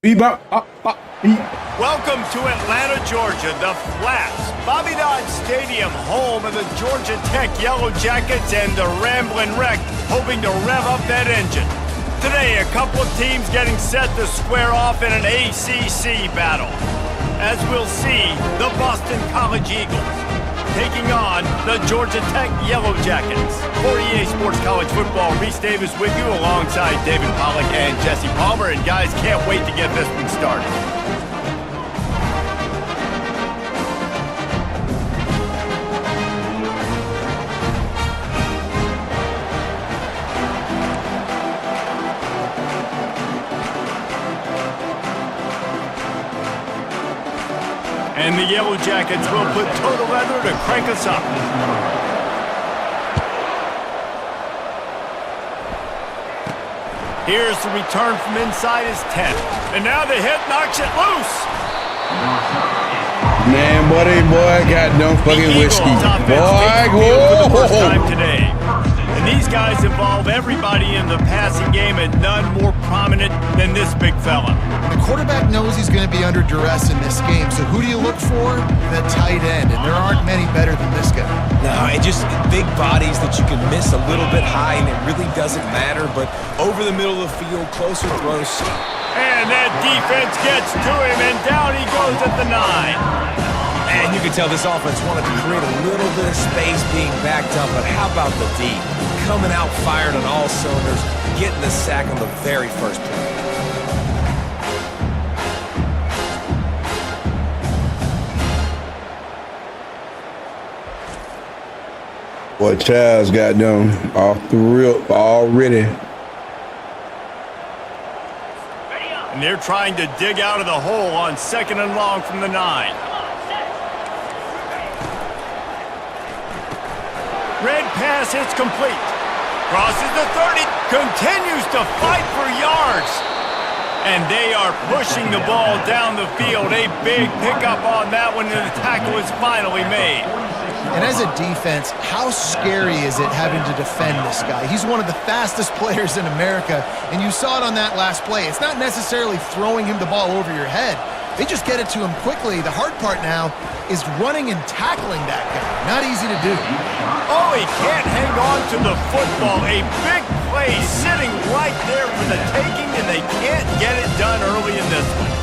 Welcome to Atlanta, Georgia, the Flats, Bobby Dodd Stadium, home of the Georgia Tech Yellow Jackets and the Ramblin' Wreck, hoping to rev up that engine. Today, a couple of teams getting set to square off in an ACC battle. As we'll see, the Boston College Eagles taking on the Georgia Tech Yellow Jackets. For EA Sports College Football, Reese Davis with you alongside David Pollack and Jesse Palmer. And guys, can't wait to get this one started. And the Yellow Jackets will put total leather to crank us up. Here's the return from inside his 10. And now the hit knocks it loose. Man, boy, got no fucking whiskey. Boy, for the first time today. And these guys involve everybody in the passing game, and none more prominent than this big fella. The quarterback knows he's going to be under duress in this game, so who do you look for? The tight end, and there aren't many better than this guy. No, and just big bodies that you can miss a little bit high, and it really doesn't matter, but over the middle of the field, closer throws. And that defense gets to him, and down he goes at the 9. And you can tell this offense wanted to create a little bit of space being backed up, but how about the D? Coming out fired on all cylinders, getting the sack on the very first play. Boy, Chaz got them off the rip already. And they're trying to dig out of the hole on 2nd and long from the 9. Red pass hits complete. Crosses the 30. Continues to fight for yards. And they are pushing the ball down the field. A big pickup on that one, and the tackle is finally made. And as a defense, how scary is it having to defend this guy? He's one of the fastest players in America, and you saw it on that last play. It's not necessarily throwing him the ball over your head. They just get it to him quickly. The hard part now is running and tackling that guy. Not easy to do. Oh, he can't hang on to the football. A big play sitting right there for the taking, and they can't get it done early in this one.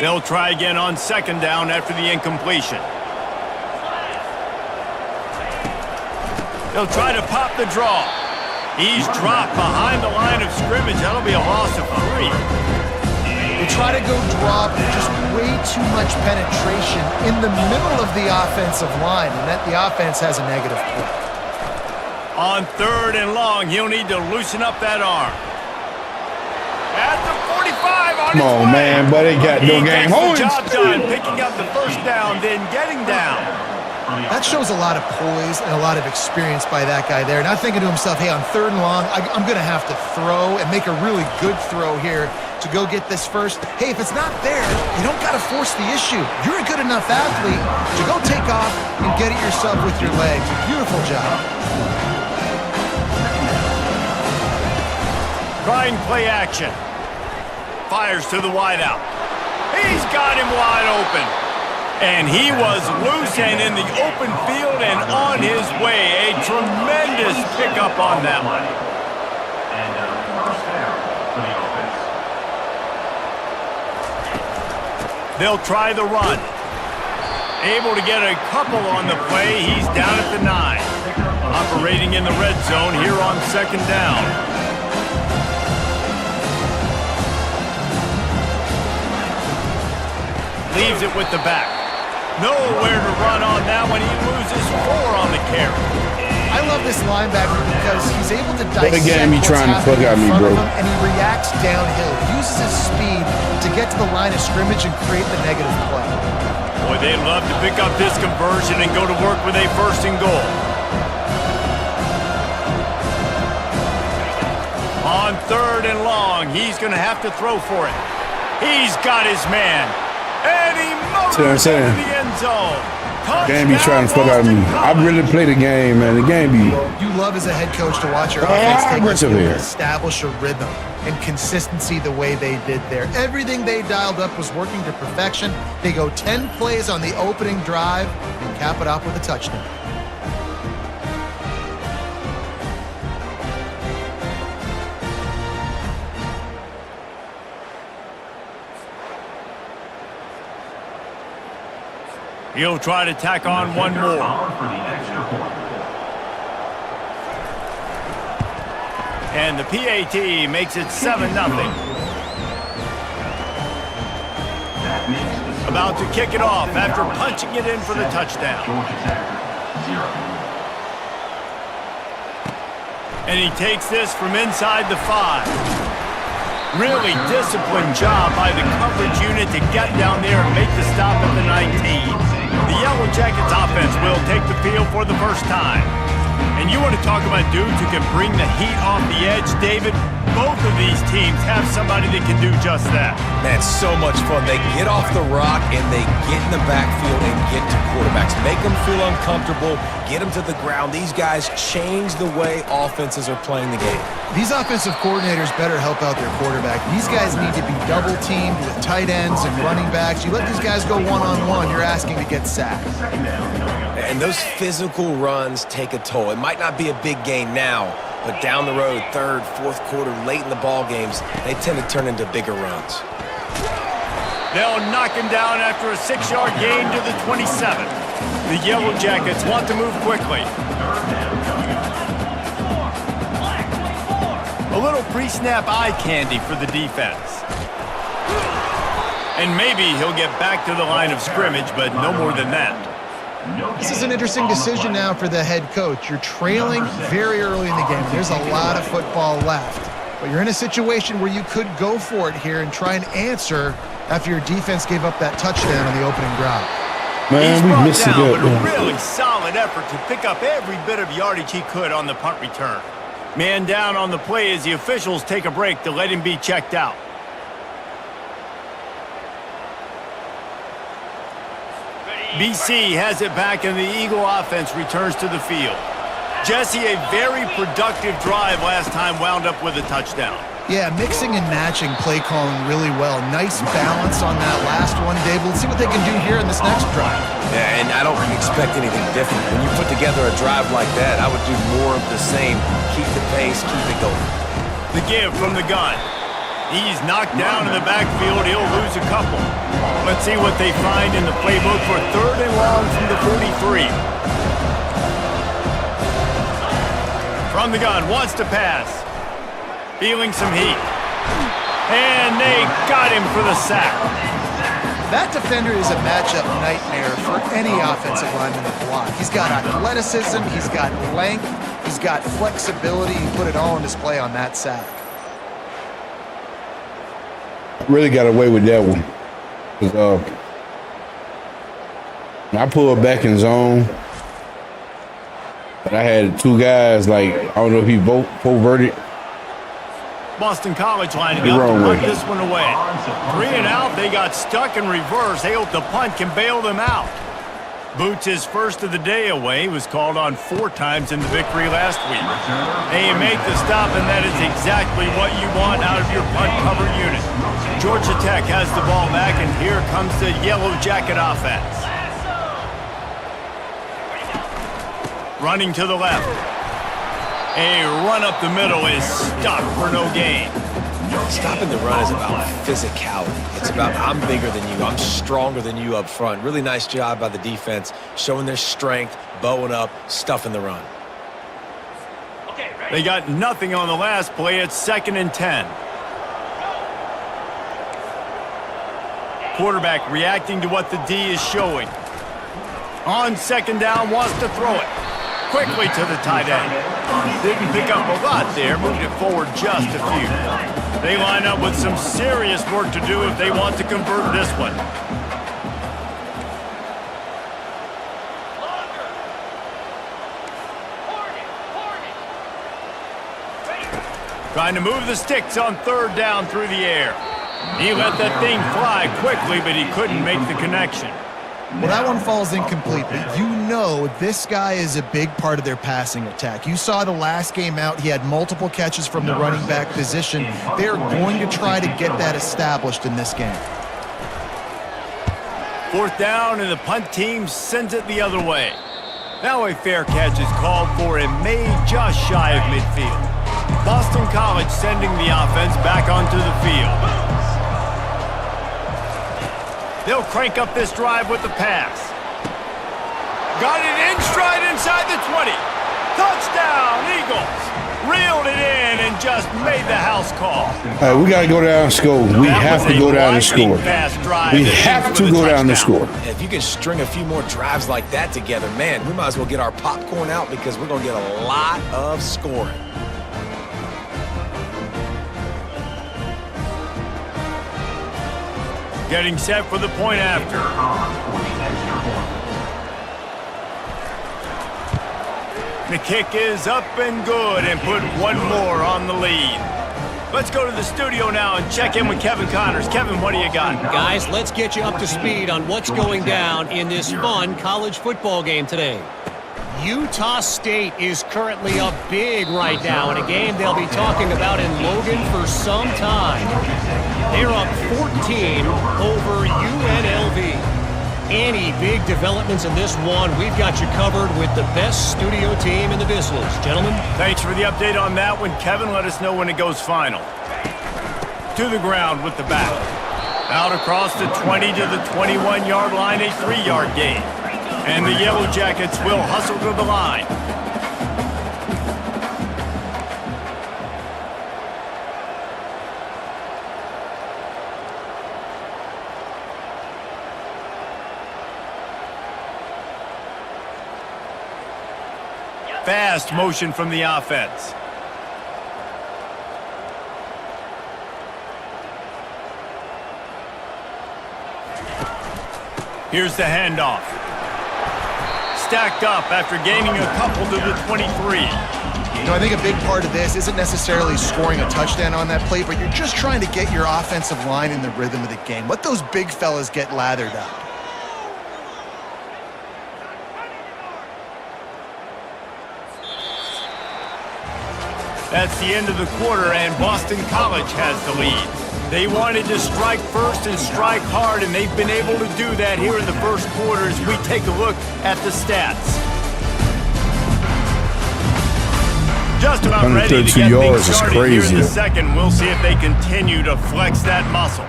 They'll try again on 2nd down after the incompletion. They'll try to pop the draw. He's dropped behind the line of scrimmage. That'll be a loss of 3. They try to go drop, just way too much penetration in the middle of the offensive line, and that the offense has a negative play. On 3rd and long, he'll need to loosen up that arm. At the 45 on Come on, man, but they got no game. Hold the job done, picking up the first down, then getting down. That shows a lot of poise and a lot of experience by that guy there. Not thinking to himself, hey, on 3rd and long, I'm going to have to throw and make a really good throw here to go get this first. Hey, if it's not there, you don't got to force the issue. You're a good enough athlete to go take off and get it yourself with your legs. Beautiful job. Trying play action. Fires to the wideout. He's got him wide open. And he was loose and in the open field and on his way. A tremendous pickup on that one. They'll try the run. Able to get a couple on the play. He's down at the 9. Operating in the red zone here on 2nd down. Leaves it with the back. Nowhere to run on that one. He loses 4 on the carry. I love this linebacker because he's able to dissect What game you trying to fuck out me, bro? And he reacts downhill. He uses his speed to get to the line of scrimmage and create the negative play. Boy, they'd love to pick up this conversion and go to work with a 1st and goal. On 3rd and long, he's going to have to throw for it. He's got his man. And he motors into the end zone. Game be trying to fuck out of me. I really play the game, man. The game be. You love as a head coach to watch your offense take the field and establish a rhythm and consistency the way they did there. Everything they dialed up was working to perfection. They go 10 plays on the opening drive and cap it off with a touchdown. He'll try to tack on one more. And the PAT makes it 7-0. About to kick it off after punching it in for the touchdown. And he takes this from inside the 5. Really disciplined job by the coverage unit to get down there and make the stop at the 19. The Yellow Jackets offense will take the field for the first time. And you want to talk about dudes who can bring the heat off the edge, David? Both of these teams have somebody that can do just that. Man, it's so much fun. They get off the rock and they get in the backfield and get to quarterbacks. Make them feel uncomfortable, get them to the ground. These guys change the way offenses are playing the game. These offensive coordinators better help out their quarterback. These guys need to be double-teamed with tight ends and running backs. You let these guys go one-on-one, you're asking to get sacked. And those physical runs take a toll. It might not be a big gain now, but down the road, 3rd, 4th quarter, late in the ball games, they tend to turn into bigger runs. They'll knock him down after a 6-yard gain to the 27. The Yellow Jackets want to move quickly. A little pre-snap eye candy for the defense. And maybe he'll get back to the line of scrimmage, but no more than that. This is an interesting decision now for the head coach. You're trailing very early in the game. There's a lot of football left. But you're in a situation where you could go for it here and try and answer after your defense gave up that touchdown on the opening drive. Man, we missed it good. A really solid effort to pick up every bit of yardage he could on the punt return. Man down on the play as the officials take a break to let him be checked out. BC has it back and the Eagle offense returns to the field. Jesse, a very productive drive last time wound up with a touchdown. Yeah, mixing and matching play calling really well. Nice balance on that last one, Dave. Let's see what they can do here in this next drive. Yeah, and I don't expect anything different. When you put together a drive like that, I would do more of the same. Keep the pace, keep it going. The give from the gun. He's knocked down in the backfield. He'll lose a couple. Let's see what they find in the playbook for 3rd and long from the 43. From the gun, wants to pass. Feeling some heat. And they got him for the sack. That defender is a matchup nightmare for any offensive lineman to block. He's got athleticism, he's got length, he's got flexibility. He put it all on display on that sack. Really got away with that one. I pulled back in zone, but I had 2 guys, like, I don't know if he full-verted. Boston College lining up to punt this one away. 3 and out, they got stuck in reverse. They hope the punt can bail them out. Boots, his first of the day away, was called on 4 times in the victory last week. They make the stop, and that is exactly what you want out of your punt cover unit. Georgia Tech has the ball back, and here comes the Yellow Jacket offense. Running to the left. A run up the middle is stopped for no gain. Stopping the run is about physicality. It's about I'm bigger than you, I'm stronger than you up front. Really nice job by the defense, showing their strength, bowing up, stuffing the run. They got nothing on the last play. It's 2nd and 10. Quarterback reacting to what the D is showing. On 2nd down, wants to throw it. Quickly to the tight end. Didn't pick up a lot there, moved it forward just a few. They line up with some serious work to do if they want to convert this one. Trying to move the sticks on third down through the air. He let that thing fly quickly, but he couldn't make the connection. Well, that one falls incomplete, but you know this guy is a big part of their passing attack. You saw the last game out, he had multiple catches from the running back position. They are going to try to get that established in this game. Fourth down, and the punt team sends it the other way. Now a fair catch is called for and made just shy of midfield. Boston College sending the offense back onto the field. They'll crank up this drive with the pass. Got it in stride inside the 20. Touchdown, Eagles. Reeled it in and just made the house call. All right, we got to go down and score. We have to go down and score. We have to go down and score. If you can string a few more drives like that together, man, we might as well get our popcorn out because we're going to get a lot of scoring. Getting set for the point after. The kick is up and good and put one more on the lead. Let's go to the studio now and check in with Kevin Connors. Kevin, what do you got? Guys, let's get you up to speed on what's going down in this fun college football game today. Utah State is currently up big right now in a game they'll be talking about in Logan for some time. They're up 14 over UNLV. Any big developments in this one, we've got you covered with the best studio team in the business. Gentlemen. Thanks for the update on that one, Kevin. Let us know when it goes final. To the ground with the back. Out across the 20 to the 21-yard line, a 3-yard gain. And the Yellow Jackets will hustle to the line. Fast motion from the offense. Here's the handoff. Stacked up after gaining a couple to the 23. You know, I think a big part of this isn't necessarily scoring a touchdown on that play, but you're just trying to get your offensive line in the rhythm of the game. Let those big fellas get lathered up. That's the end of the quarter, and Boston College has the lead. They wanted to strike first and strike hard, and they've been able to do that here in the first quarter as we take a look at the stats. Just about ready to get things started here in the second. We'll see if they continue to flex that muscle.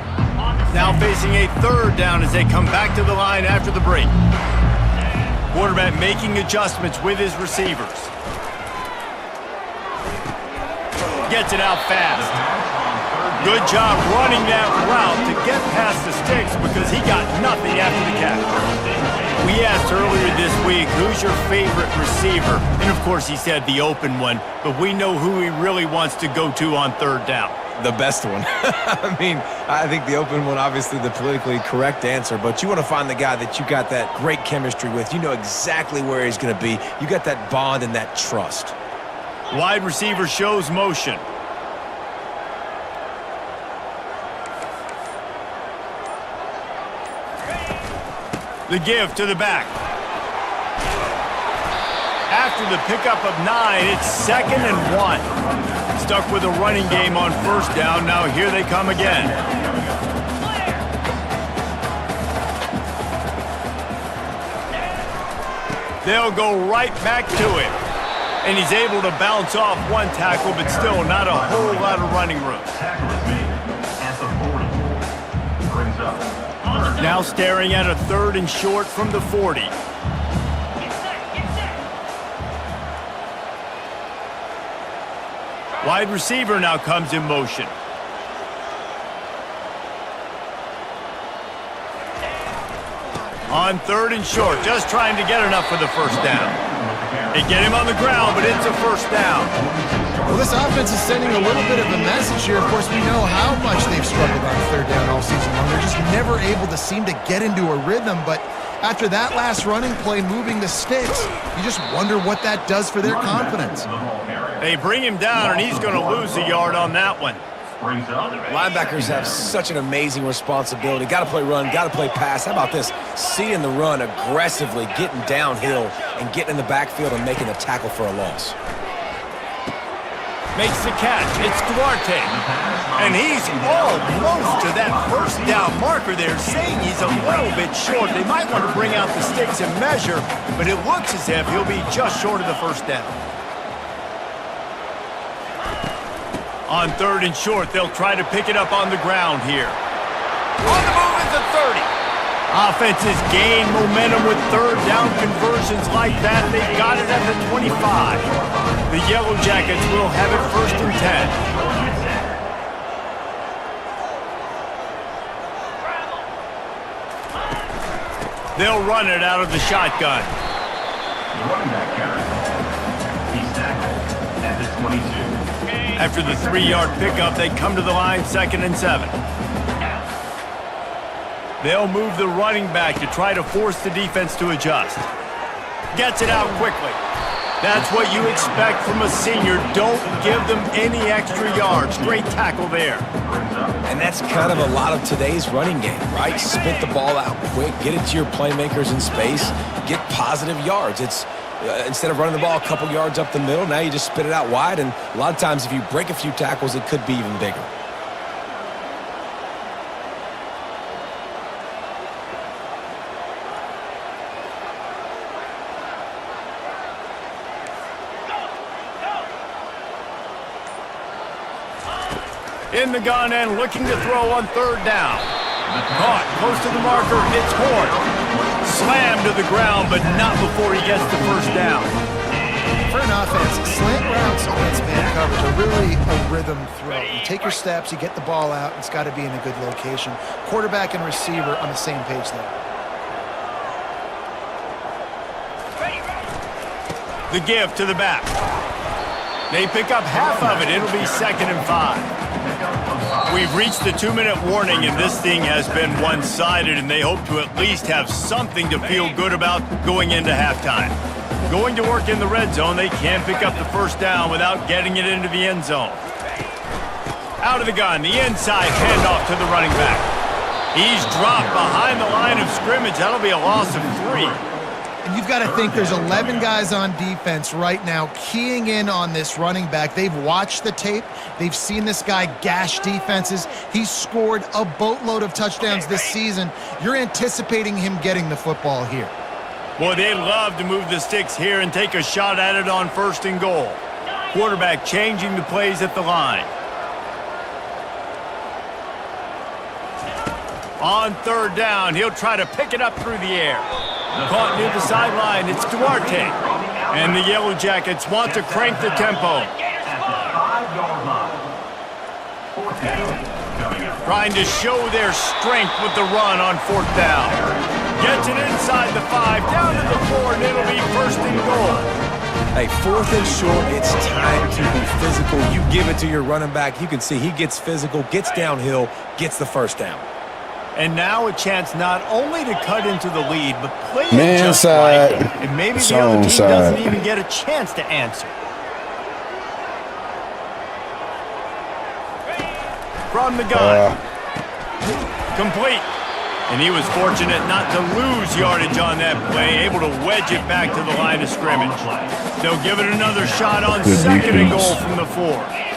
Now facing a third down as they come back to the line after the break. Quarterback making adjustments with his receivers. Gets it out fast. Good job running that route to get past the sticks because he got nothing after the catch. We asked earlier this week, who's your favorite receiver? And of course he said the open one, but we know who he really wants to go to on third down. The best one. I mean, I think the open one, obviously the politically correct answer, but you want to find the guy that you got that great chemistry with. You know exactly where he's going to be. You got that bond and that trust. Wide receiver shows motion. The give to the back. After the pickup of 9, it's 2nd and 1. Stuck with a running game on first down. Now here they come again. They'll go right back to him. And he's able to bounce off one tackle, but still not a whole lot of running room. Now staring at a 3rd and short from the 40. Wide receiver now comes in motion. On 3rd and short, just trying to get enough for the first down. They get him on the ground, but it's a first down. Well, this offense is sending a little bit of a message here. Of course, we know how much they've struggled on third down all season long. They're just never able to seem to get into a rhythm, but after that last running play moving the sticks, you just wonder what that does for their confidence. They bring him down, and he's going to lose a yard on that one. Linebackers have such an amazing responsibility. Got to play run, got to play pass. How about this? Seeing the run aggressively, getting downhill, and getting in the backfield and making the tackle for a loss. Makes the catch. It's Duarte. And he's almost to that first down marker there, saying he's a little bit short. They might want to bring out the sticks and measure, but it looks as if he'll be just short of the first down. On 3rd and short, they'll try to pick it up on the ground here. On the move at the 30. Offenses gain momentum with 3rd down conversions like that. They got it at the 25. The Yellow Jackets will have it 1st and 10. They'll run it out of the shotgun. The running back carry. He's tackled at the 22. After the 3-yard pickup, they come to the line 2nd and 7. They'll move the running back to try to force the defense to adjust. Gets it out quickly. That's what you expect from a senior. Don't give them any extra yards. Great tackle there. And that's kind of a lot of today's running game, right? Spit the ball out quick, get it to your playmakers in space, get positive yards. It's instead of running the ball a couple yards up the middle, now you just spit it out wide, and a lot of times if you break a few tackles, it could be even bigger. In the gun and looking to throw on 3rd down. Caught close to the marker. It's Horn. Slammed to the ground, but not before he gets the first down. For an offense, slant routes against man coverage are really a rhythm throw. You take your steps, you get the ball out, it's got to be in a good location. Quarterback and receiver on the same page there. The give to the back. They pick up half of it. It'll be 2nd and 5. We've reached the 2-minute warning, and this thing has been one-sided, and they hope to at least have something to feel good about going into halftime. Going to work in the red zone, they can pick up the first down without getting it into the end zone. Out of the gun, the inside handoff to the running back. He's dropped behind the line of scrimmage. That'll be a loss of 3. And you've got to think there's 11 guys on defense right now keying in on this running back. They've watched the tape. They've seen this guy gash defenses. He's scored a boatload of touchdowns this season. You're anticipating him getting the football here. Boy, they'd love to move the sticks here and take a shot at it on 1st and goal. Quarterback changing the plays at the line. On 3rd down, he'll try to pick it up through the air. Caught near the sideline, it's Duarte. And the Yellow Jackets want to crank the tempo. Trying to show their strength with the run on 4th down. Gets it inside the 5, down to the 4, and it'll be 1st and goal. Hey, 4th and short, it's time to be physical. You give it to your running back. You can see he gets physical, gets downhill, gets the first down. And now a chance not only to cut into the lead, but play it Man just side. right. And maybe the Zone other team side. doesn't even get a chance to answer. From the gun. Complete. And he was fortunate not to lose yardage on that play, able to wedge it back to the line of scrimmage. They'll give it another shot on Good 2nd and defense. goal from the 4.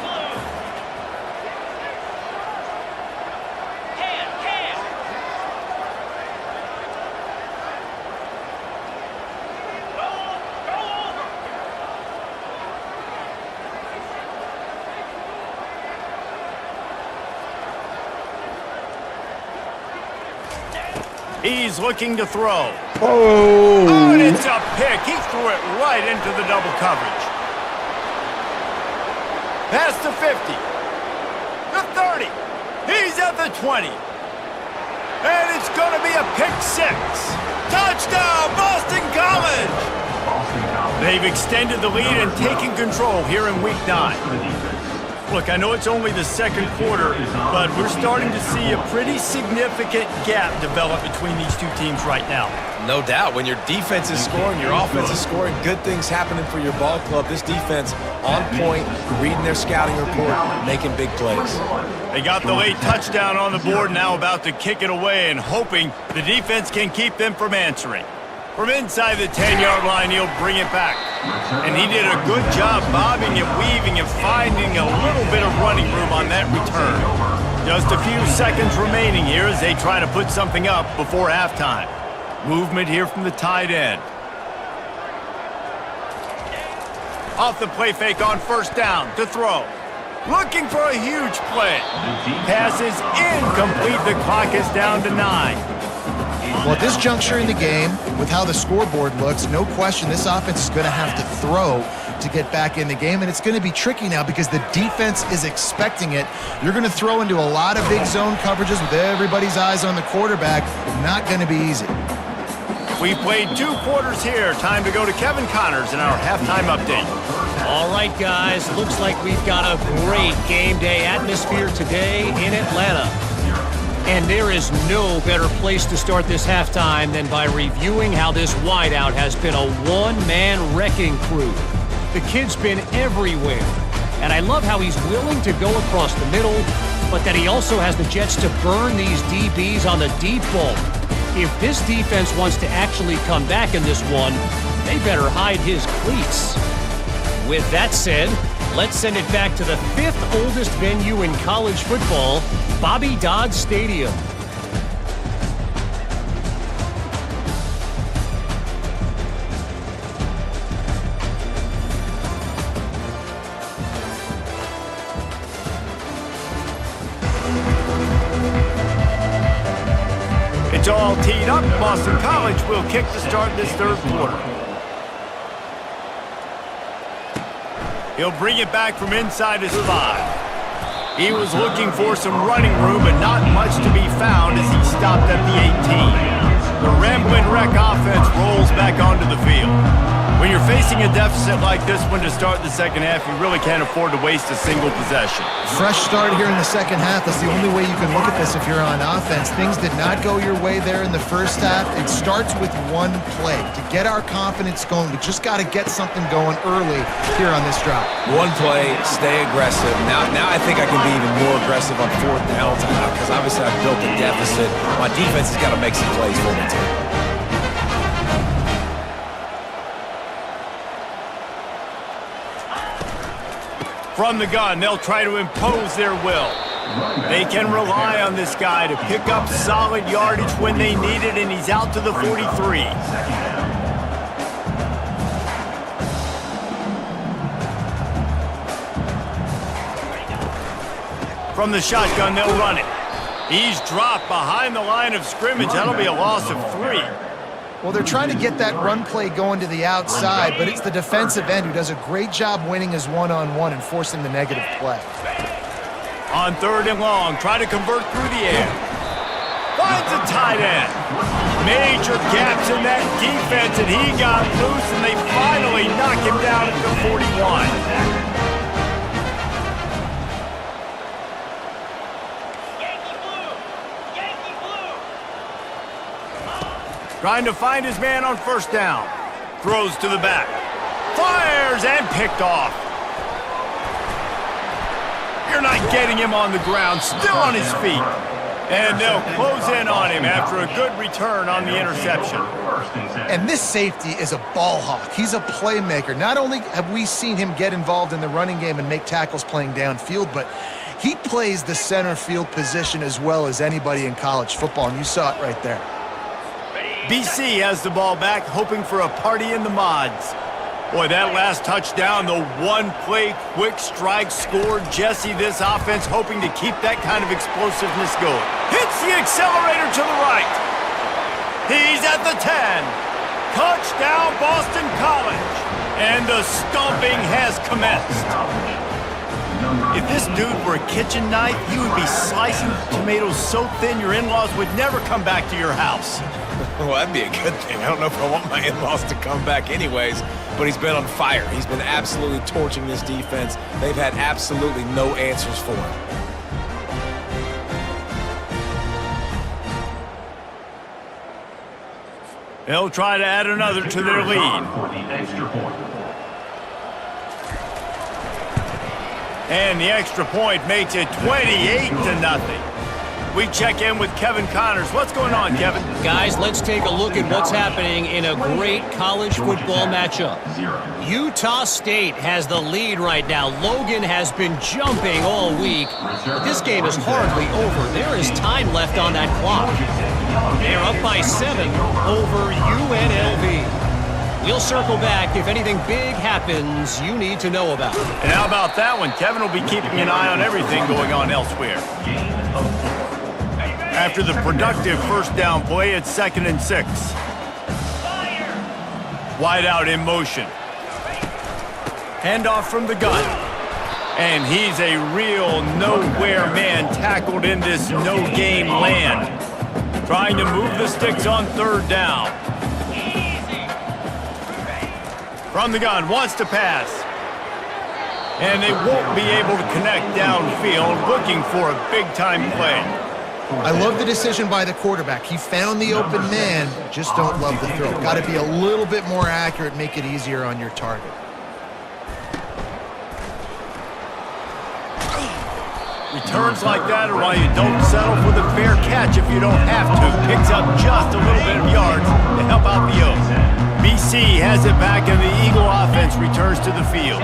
He's looking to throw. Oh, And it's a pick. He threw it right into the double coverage. Past the 50. The 30. He's at the 20. And it's going to be a pick 6. Touchdown, Boston College! They've extended the lead and taken control here in Week 9. Look, I know it's only the second quarter, but we're starting to see a pretty significant gap develop between these two teams right now. No doubt. When your defense is scoring, your offense is scoring, good things happening for your ball club. This defense on point, reading their scouting report, making big plays. They got the late touchdown on the board, now about to kick it away and hoping the defense can keep them from answering. From inside the 10-yard line, he'll bring it back. And he did a good job bobbing and weaving and finding a little bit of running room on that return. Just a few seconds remaining here as they try to put something up before halftime. Movement here from the tight end. Off the play fake on first down to throw. Looking for a huge play. Pass is incomplete. The clock is down to 9. Well, at this juncture in the game, with how the scoreboard looks, no question this offense is going to have to throw to get back in the game, and it's going to be tricky now because the defense is expecting it. You're going to throw into a lot of big zone coverages with everybody's eyes on the quarterback. Not going to be easy. We've played 2 quarters here. Time to go to Kevin Connors in our halftime update. All right, guys. Looks like we've got a great game day atmosphere today in Atlanta. And there is no better place to start this halftime than by reviewing how this wideout has been a one-man wrecking crew. The kid's been everywhere. And I love how he's willing to go across the middle, but that he also has the jets to burn these DBs on the deep ball. If this defense wants to actually come back in this one, they better hide his cleats. With that said, let's send it back to the 5th oldest venue in college football, Bobby Dodd Stadium. It's all teed up. Boston College will kick to start this third quarter. He'll bring it back from inside his 5. He was looking for some running room, but not much to be found as he stopped at the 18. The Ramblin' Wreck offense rolls back onto the field. When you're facing a deficit like this one to start the second half, you really can't afford to waste a single possession. Fresh start here in the second half. That's the only way you can look at this if you're on offense. Things did not go your way there in the first half. It starts with one play. To get our confidence going, we just got to get something going early here on this drive. One play, stay aggressive. Now I think I can be even more aggressive on 4th downs because obviously I've built a deficit. My defense has got to make some plays for me too. From the gun, they'll try to impose their will. They can rely on this guy to pick up solid yardage when they need it, and he's out to the 43. From the shotgun, they'll run it. He's dropped behind the line of scrimmage. That'll be a loss of 3. Well, they're trying to get that run play going to the outside, but it's the defensive end who does a great job winning his one-on-one and forcing the negative play. On 3rd and long, try to convert through the air. Finds a tight end. Major gaps in that defense, and he got loose, and they finally knock him down at the 41. Trying to find his man on first down. Throws to the back. Fires and picked off. You're not getting him on the ground. Still on his feet. And they'll close in on him after a good return on the interception. And this safety is a ball hawk. He's a playmaker. Not only have we seen him get involved in the running game and make tackles playing downfield, but he plays the center field position as well as anybody in college football, and you saw it right there. BC has the ball back, hoping for a party in the mods. Boy, that last touchdown, the one-play quick strike scored. Jesse, this offense hoping to keep that kind of explosiveness going. Hits the accelerator to the right. He's at the 10. Touchdown, Boston College. And the stomping has commenced. If this dude were a kitchen knife, you would be slicing tomatoes so thin your in-laws would never come back to your house. Well, that'd be a good thing. I don't know if I want my in-laws to come back anyways. but he's been on fire. He's been absolutely torching this defense. They've had absolutely no answers for him. They'll try to add another to their lead. For the extra point. And the extra point makes it 28-0. We check in with Kevin Connors. What's going on, Kevin? Guys, let's take a look at what's happening in a great college football matchup. Utah State has the lead right now. Logan has been jumping all week, but this game is hardly over. There is time left on that clock. They're up by 7 over UNLV. We'll circle back if anything big happens you need to know about. And how about that one? Kevin will be keeping an eye on everything going on elsewhere. After the productive first down play, it's 2nd and 6. Wide out in motion. Handoff from the gun. And he's a real nowhere man tackled in this no-game land. Trying to move the sticks on 3rd down. From the gun, wants to pass. And they won't be able to connect downfield, looking for a big-time play. I love the decision by the quarterback. He found the open man, just don't love the throw. Got to be a little bit more accurate, make it easier on your target. Returns like that are why you don't settle for the fair catch if you don't have to. Picks up just a little bit of yards to help out the Oaks. BC has it back and the Eagle offense returns to the field.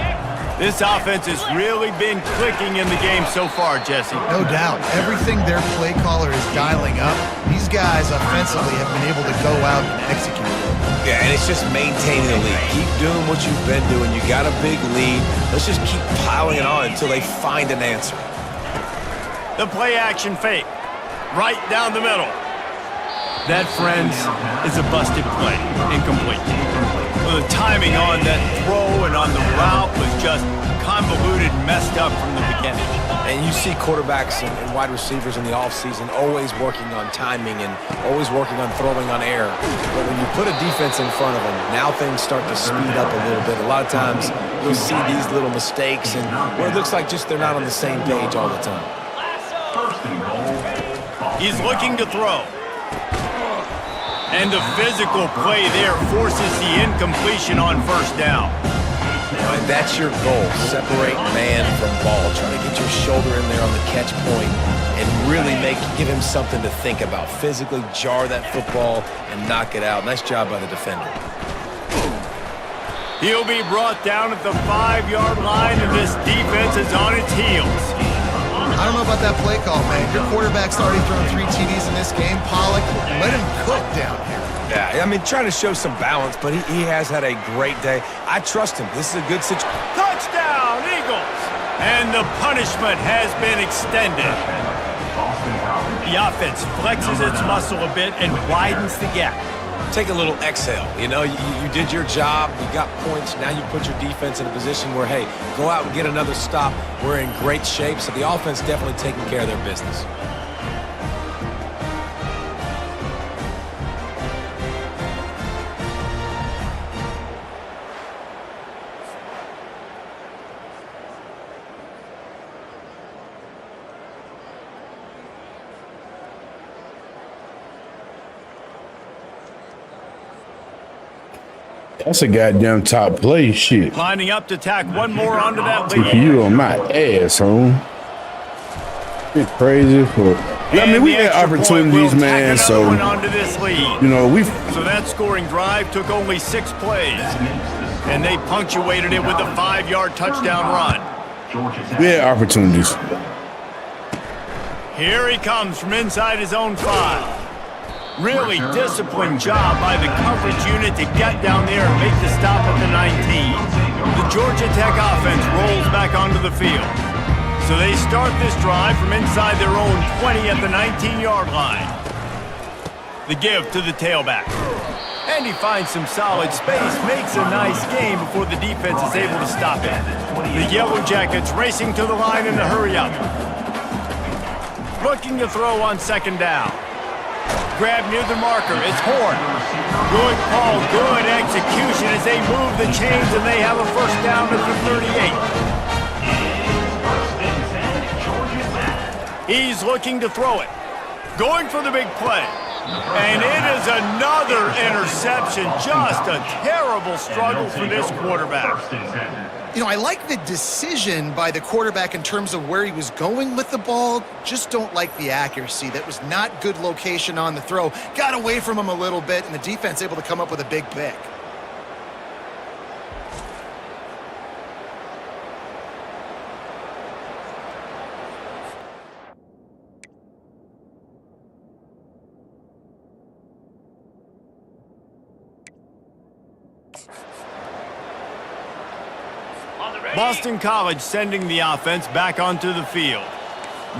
This offense has really been clicking in the game so far, Jesse. No doubt. Everything their play caller is dialing up, these guys offensively have been able to go out and execute it. Yeah, and it's just maintaining the lead. Keep doing what you've been doing. You got a big lead. Let's just keep piling it on until they find an answer. The play action fake. Right down the middle. That, friends, is a busted play. Incomplete. Well, the timing on that throw and on the route was just convoluted, messed up from the beginning. And you see quarterbacks and wide receivers in the offseason always working on timing and always working on throwing on air. But when you put a defense in front of them, now things start to speed up a little bit. A lot of times you'll see these little mistakes and where it looks like just they're not on the same page all the time. He's looking to throw. And the physical play there forces the incompletion on 1st down. And that's your goal. Separate man from ball. Try to get your shoulder in there on the catch point and really give him something to think about. Physically jar that football and knock it out. Nice job by the defender. He'll be brought down at the 5-yard line, and this defense is on its heels. I don't know about that play call, man. Your quarterback's already thrown 3 TDs in this game. Pollock, let him cook down here. Yeah, I mean, trying to show some balance, but he has had a great day. I trust him. This is a good situation. Touchdown, Eagles! And the punishment has been extended. The offense flexes its muscle a bit and widens the gap. Take a little exhale. You know, you did your job. You got points. Now you put your defense in a position where, hey, go out and get another stop. We're in great shape. So the offense definitely taking care of their business. That's a goddamn top play shit. Lining up to tack one more onto that lead. You on my ass, home. Been crazy for. I mean, we had opportunities, man. So you know, So that scoring drive took only 6 plays, and they punctuated it with a 5-yard touchdown run. We had opportunities. Here he comes from inside his own 5. Really disciplined job by the coverage unit to get down there and make the stop at the 19. The Georgia Tech offense rolls back onto the field. So they start this drive from inside their own 20 at the 19-yard line. The give to the tailback. And he finds some solid space, makes a nice game before the defense is able to stop it. The Yellow Jackets racing to the line in a hurry-up. Looking to throw on 2nd down. Grab near the marker. It's Horn. Good call, good execution as they move the chains and they have a first down at the 38. He's looking to throw it. Going for the big play. And it is another interception. Just a terrible struggle for this quarterback. You know, I like the decision by the quarterback in terms of where he was going with the ball. Just don't like the accuracy. That was not good location on the throw. Got away from him a little bit, and the defense able to come up with a big pick. Boston College sending the offense back onto the field.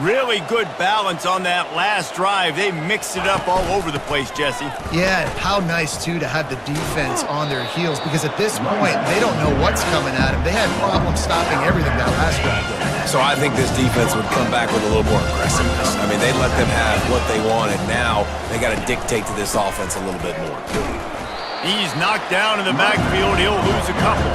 Really good balance on that last drive. They mixed it up all over the place, Jesse. Yeah, how nice, too, to have the defense on their heels, because at this point, they don't know what's coming at them. They had problems stopping everything that last drive. So I think this defense would come back with a little more aggressiveness. I mean, they let them have what they wanted. Now they got to dictate to this offense a little bit more. He's knocked down in the backfield. He'll lose a couple.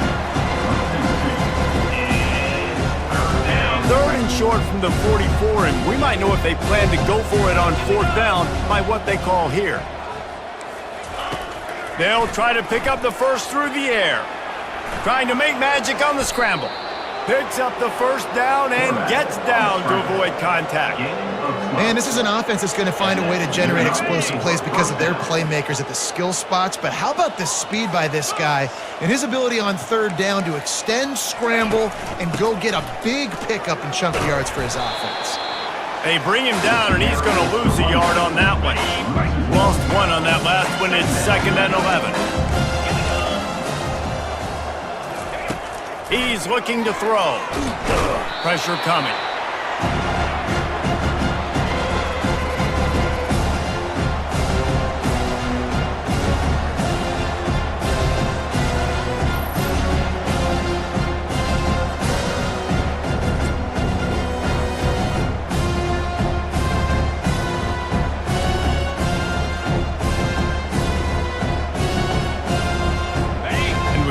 3rd and short from the 44, and we might know if they plan to go for it on 4th down by what they call here. They'll try to pick up the first through the air. Trying to make magic on the scramble. Picks up the first down and gets down to avoid contact. Man, this is an offense that's going to find a way to generate explosive plays because of their playmakers at the skill spots. But how about the speed by this guy and his ability on 3rd down to extend, scramble, and go get a big pickup and chunk yards for his offense? They bring him down, and he's going to lose a yard on that one. Lost one on that last one. It's 2nd and 11. He's looking to throw. Pressure coming.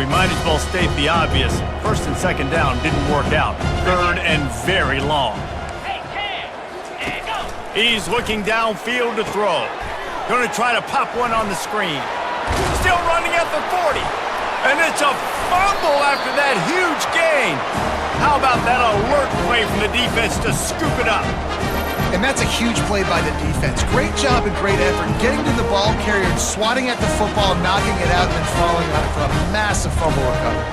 Might as well state the obvious. 1st and 2nd down didn't work out. 3rd and very long. He's looking downfield to throw. Going to try to pop one on the screen. Still running at the 40. And it's a fumble after that huge gain. How about that alert play from the defense to scoop it up? And that's a huge play by the defense. Great job and great effort getting to the ball carrier and swatting at the football, knocking it out, and then falling on it for a massive fumble recovery.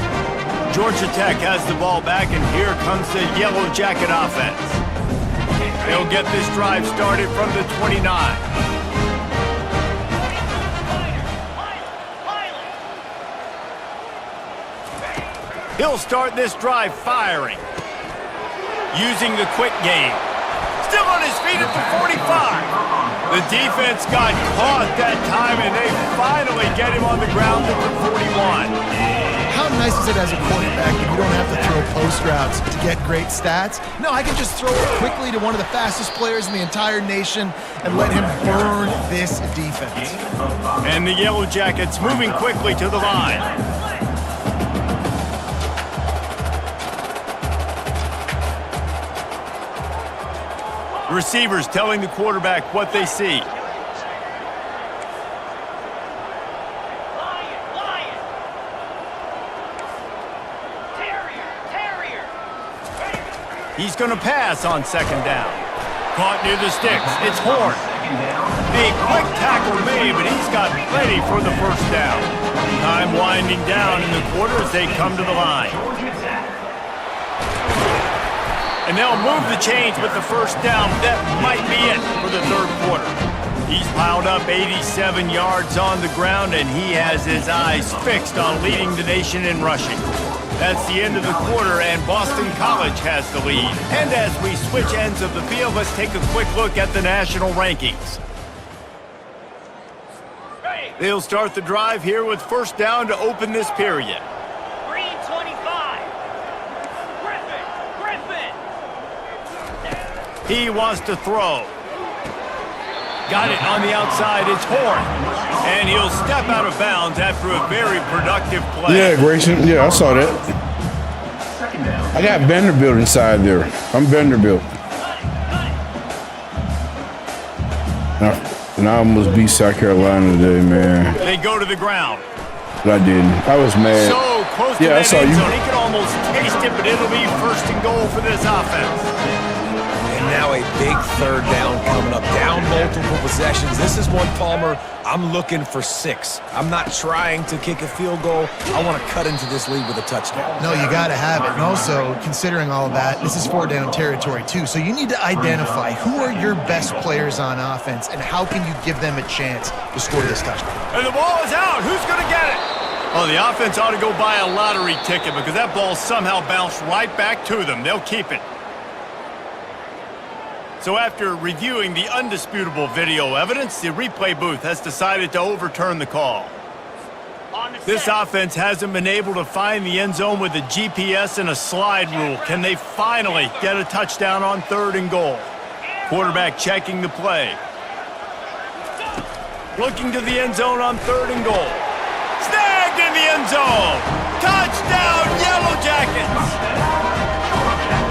Georgia Tech has the ball back, and here comes the Yellow Jacket offense. They'll get this drive started from the 29. He'll start this drive firing, using the quick game. Still on his feet at the 45. The defense got caught that time, and they finally get him on the ground at the 41. How nice is it as a quarterback that you don't have to throw post routes to get great stats? No, I can just throw it quickly to one of the fastest players in the entire nation and let him burn this defense. And the Yellow Jackets moving quickly to the line. Receivers telling the quarterback what they see. He's going to pass on 2nd down. Caught near the sticks. It's Horn. A quick tackle made, but he's got plenty for the first down. Time winding down in the quarter as they come to the line. And they'll move the chains with the first down. That might be it for the 3rd quarter. He's piled up 87 yards on the ground, and he has his eyes fixed on leading the nation in rushing. That's the end of the quarter, and Boston College has the lead. And as we switch ends of the field, let's take a quick look at the national rankings. They'll start the drive here with first down to open this period. He wants to throw. Got it on the outside. It's Horn. And he'll step out of bounds after a very productive play. Yeah, Grayson. Yeah, I saw that. I got Vanderbilt inside there. I'm Vanderbilt. And I almost beat South Carolina today, man. They go to the ground. But I didn't. I was mad. So close to Yeah, I that saw end you. zone. He could almost taste it, but it'll be first and goal for this offense. And now a big third down coming up. Down multiple possessions. This is one, Palmer, I'm looking for 6. I'm not trying to kick a field goal. I want to cut into this lead with a touchdown. No, you got to have it. And also, considering all of that, this is 4-down territory too. So you need to identify who are your best players on offense and how can you give them a chance to score this touchdown. And the ball is out. Who's going to get it? Oh, the offense ought to go buy a lottery ticket because that ball somehow bounced right back to them. They'll keep it. So after reviewing the undisputable video evidence, the replay booth has decided to overturn the call. This offense hasn't been able to find the end zone with a GPS and a slide rule. Can they finally get a touchdown on 3rd and goal? Quarterback checking the play. Looking to the end zone on 3rd and goal. Snagged in the end zone! Touchdown, Yellow Jackets!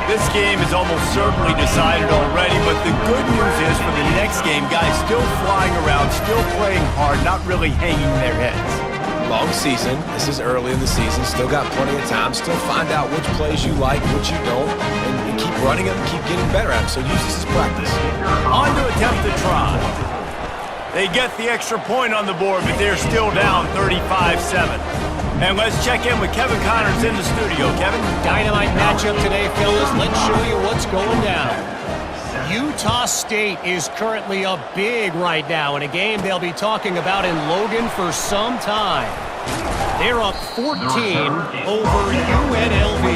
This game is almost certainly decided already, but the good news is for the next game, guys still flying around, still playing hard, not really hanging their heads. Long season. This is early in the season. Still got plenty of time. Still find out which plays you like, which you don't, and keep running them, keep getting better at them. So use this as practice. On to attempt the try. They get the extra point on the board, but they're still down 35-7. And let's check in with Kevin Connors in the studio. Kevin? Dynamite matchup today, fellas. Let's show you what's going down. Utah State is currently up big right now in a game they'll be talking about in Logan for some time. They're up 14 over UNLV.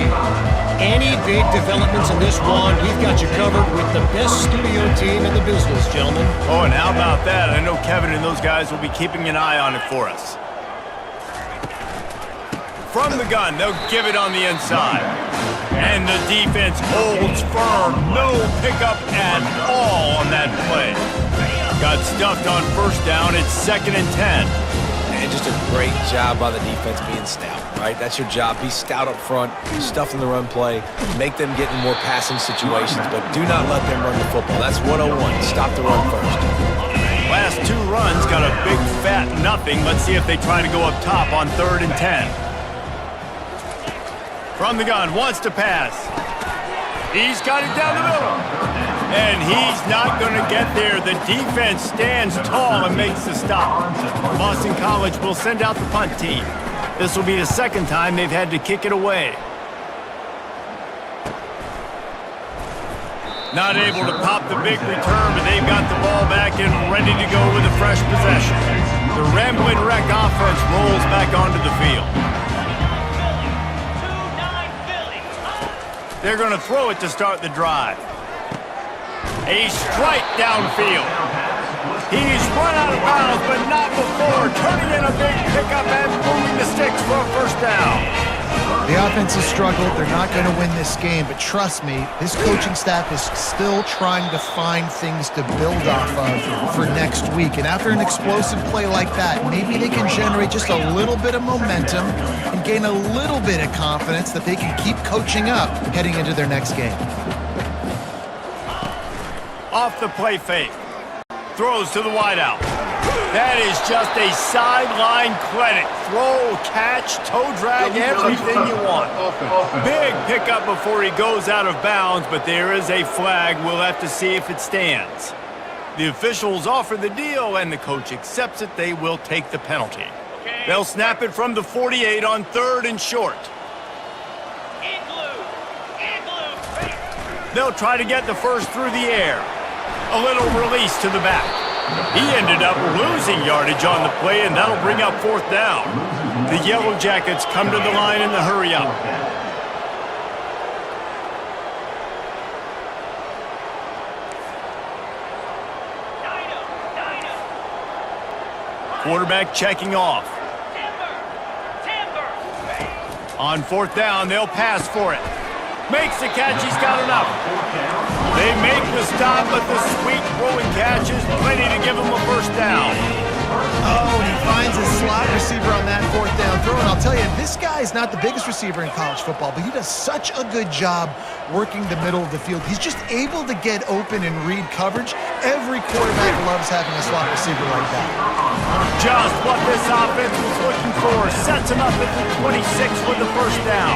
Any big developments in this one, we've got you covered with the best studio team in the business, gentlemen. Oh, and how about that? I know Kevin and those guys will be keeping an eye on it for us. From the gun, they'll give it on the inside. And the defense holds firm. No pickup at all on that play. Got stuffed on 1st down. It's 2nd and 10. And just a great job by the defense being stout, right? That's your job. Be stout up front, stuff in the run play, make them get in more passing situations, but do not let them run the football. That's 101. Stop the run first. Last 2 runs got a big fat nothing. Let's see if they try to go up top on 3rd and 10. From the gun, wants to pass. He's got it down the middle. And he's not going to get there. The defense stands tall and makes the stop. Boston College will send out the punt team. This will be the 2nd time they've had to kick it away. Not able to pop the big return, but they've got the ball back and ready to go with a fresh possession. The Rambling Wreck offense rolls back onto the field. They're going to throw it to start the drive. A strike downfield. He's run out of bounds, but not before. Turning in a big pickup and moving the sticks for a 1st down. The offense has struggled. They're not going to win this game, but trust me, this coaching staff is still trying to find things to build off of for next week. And after an explosive play like that, maybe they can generate just a little bit of momentum and gain a little bit of confidence that they can keep coaching up heading into their next game. Off the play fake. Throws to the wideout. That is just a sideline clinic. Throw, catch, toe drag, everything you want. Big pickup before he goes out of bounds, but there is a flag. We'll have to see if it stands. The officials offer the deal, and the coach accepts it. They will take the penalty. They'll snap it from the 48 on 3rd and short. They'll try to get the first through the air. A little release to the back. He ended up losing yardage on the play, and that'll bring up 4th down. The Yellow Jackets come to the line in the hurry-up. Quarterback checking off. On 4th down, they'll pass for it. Makes the catch. He's got enough. They make the stop, but the sweet throwing catch is plenty to give them a first down. Oh, and he finds his slot receiver on that fourth down throw. And I'll tell you, this guy's not the biggest receiver in college football, but he does such a good job working the middle of the field. He's just able to get open and read coverage. Every quarterback loves having a slot receiver like that. Just what this offense was looking for. Sets him up at the 26 with the first down.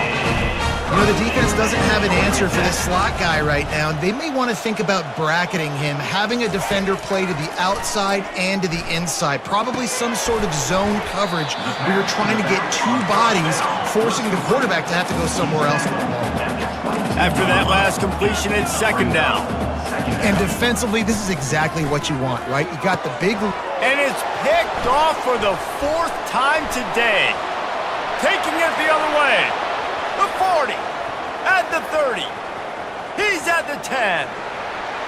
You know, the defense doesn't have an answer for this slot guy right now. They may want to think about bracketing him, having a defender play to the outside and to the inside. Probably some sort of zone coverage where you're trying to get two bodies, forcing the quarterback to have to go somewhere else with the ball. After that last completion, it's second down. And defensively, this is exactly what you want, right? You got the big... And it's picked off for the fourth time today. Taking it the other way. The 40, at the 30, he's at the 10.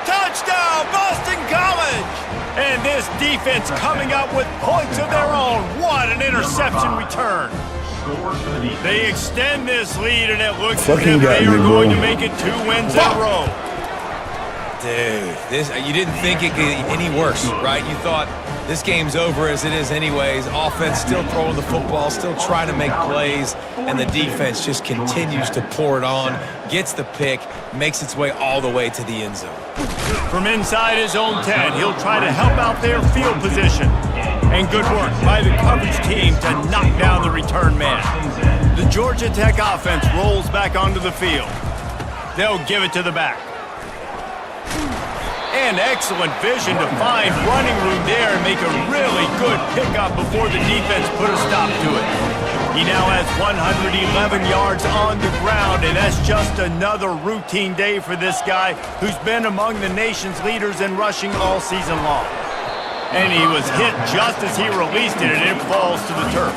Touchdown, Boston College! And this defense coming up with points of their own. What an interception return. They extend this lead, and it looks as if they are going to make it 2 wins in a row. Dude, you didn't think it could get any worse, right? You thought this game's over as it is anyways. Offense still throwing the football, still trying to make plays, and the defense just continues to pour it on, gets the pick, makes its way all the way to the end zone. From inside his own 10, he'll try to help out their field position. And good work by the coverage team to knock down the return man. The Georgia Tech offense rolls back onto the field. They'll give it to the back. And excellent vision to find running room there and make a really good pickup before the defense put a stop to it. He now has 111 yards on the ground, and that's just another routine day for this guy who's been among the nation's leaders in rushing all season long. And he was hit just as he released it, and it falls to the turf.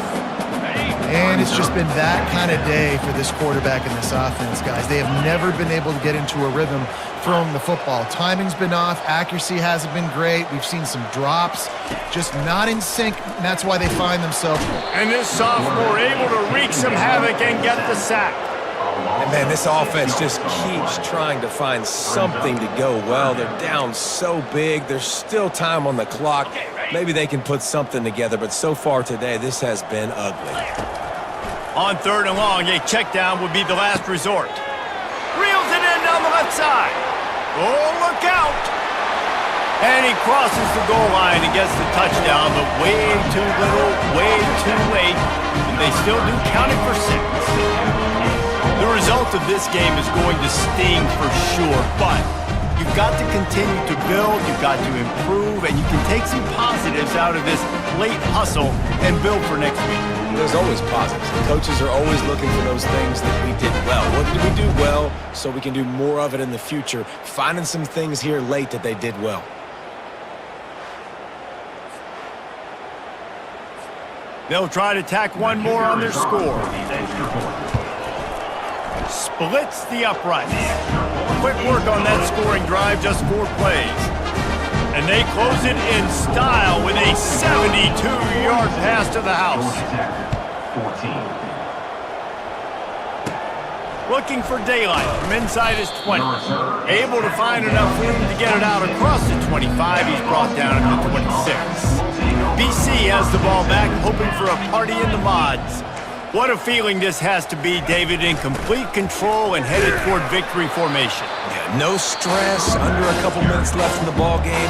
And it's just been that kind of day for this quarterback and this offense, guys. They have never been able to get into a rhythm throwing the football. Timing's been off. Accuracy hasn't been great. We've seen some drops, just not in sync, and that's why they find themselves. And this sophomore able to wreak some havoc and get the sack. And man, this offense just keeps trying to find something to go well. They're down so big. There's still time on the clock. Maybe they can put something together, but so far today, this has been ugly. On third and long, a check down would be the last resort. Reels it in down the left side. Oh, look out! And he crosses the goal line and gets the touchdown, but way too little, way too late. And they still do count it for 6. The result of this game is going to sting for sure, but you've got to continue to build, you've got to improve, and you can take some positives out of this late hustle and build for next week. There's always positives. The coaches are always looking for those things that we did well. What did we do well so we can do more of it in the future? Finding some things here late that they did well. They'll try to tack one more on their score. Splits the uprights. Quick work on that scoring drive, just 4 plays. And they close it in style with a 72-yard pass to the house. 14. Looking for daylight from inside his 20. Able to find enough room to get it out across the 25. He's brought down at the 26. BC has the ball back, hoping for a party in the mods. What a feeling this has to be, David, in complete control and headed toward victory formation. Yeah, no stress, under a couple minutes left in the ball game.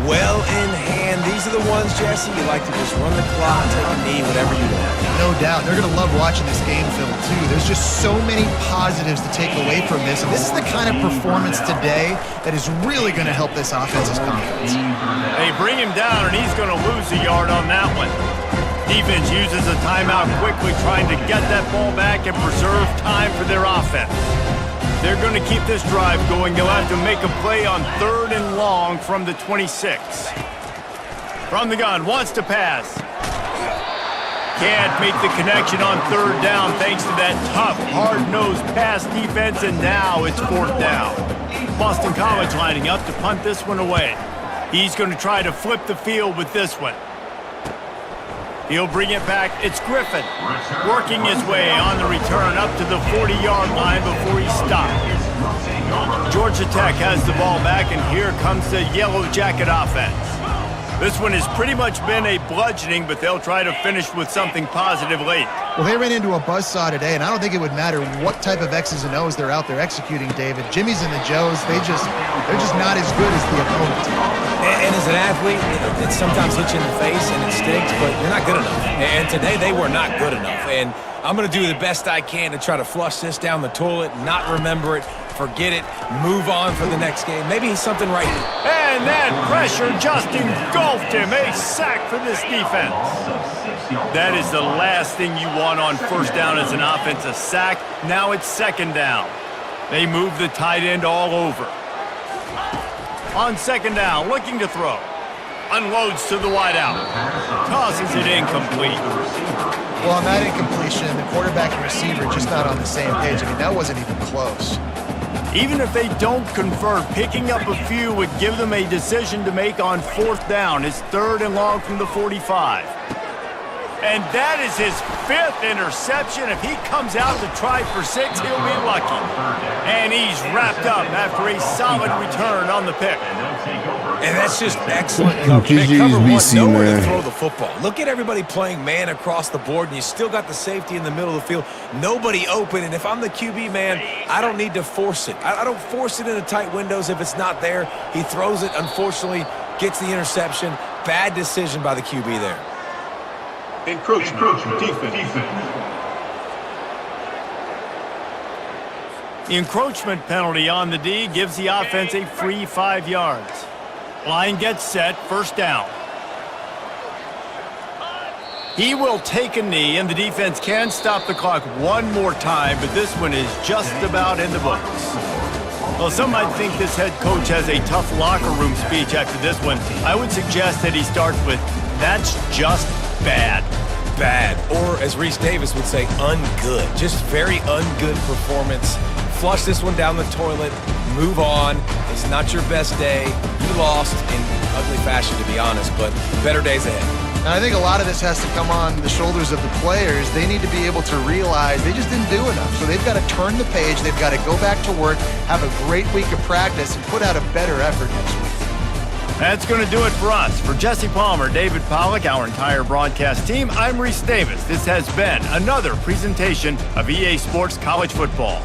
Well in hand. These are the ones, Jesse, you like to just run the clock, take a knee, whatever you want. No doubt. They're going to love watching this game film, too. There's just so many positives to take away from this. And this is the kind of performance today that is really going to help this offense's confidence. They bring him down, and he's going to lose a yard on that one. Defense uses a timeout quickly, trying to get that ball back and preserve time for their offense. They're going to keep this drive going. They'll have to make a play on third and long from the 26. From the gun, wants to pass. Can't make the connection on third down thanks to that tough, hard-nosed pass defense, and now it's 4th down. Boston College lining up to punt this one away. He's going to try to flip the field with this one. He'll bring it back. It's Griffin working his way on the return up to the 40-yard line before he stopped. Georgia Tech has the ball back, and here comes the Yellow Jacket offense. This one has pretty much been a bludgeoning, but they'll try to finish with something positive late. Well, they ran into a buzzsaw today, and I don't think it would matter what type of X's and O's they're out there executing, David. Jimmy's and the Joes, they're just not as good as the opponent. And as an athlete, it sometimes hits you in the face and it stinks, but you're not good enough. And today they were not good enough. And I'm going to do the best I can to try to flush this down the toilet, not remember it, forget it, move on for the next game. Maybe he's something right here. And that pressure just engulfed him. A sack for this defense. That is the last thing you want on first down as an offense, a sack. Now it's second down. They move the tight end all over. On second down, looking to throw. Unloads to the wideout. Tosses it incomplete. Well, on that incompletion, the quarterback and receiver just not on the same page. I mean, that wasn't even close. Even if they don't convert, picking up a few would give them a decision to make on fourth down. It's 3rd and long from the 45. And that is his 5th interception. If he comes out to try for 6, he'll be lucky. And he's wrapped up after a solid return on the pick. And that's just excellent coverage. They cover one, nowhere to throw the football. Look at everybody playing man across the board, and you still got the safety in the middle of the field. Nobody open, and if I'm the QB, man, I don't need to force it. I don't force it into tight windows if it's not there. He throws it, unfortunately, gets the interception. Bad decision by the QB there. Encroachment. Defense. The encroachment penalty on the D gives the offense a free 5 yards. Line gets set, first down. He will take a knee, and the defense can stop the clock one more time, but this one is just about in the books. Well, some might think this head coach has a tough locker room speech after this one. I would suggest that he starts with, "That's just bad." Bad, or as Reese Davis would say, ungood. Just very ungood performance. Flush this one down the toilet, move on. It's not your best day. You lost in ugly fashion, to be honest, but better days ahead. And I think a lot of this has to come on the shoulders of the players. They need to be able to realize they just didn't do enough. So they've got to turn the page. They've got to go back to work, have a great week of practice, and put out a better effort next week. That's going to do it for us. For Jesse Palmer, David Pollack, our entire broadcast team, I'm Reese Davis. This has been another presentation of EA Sports College Football.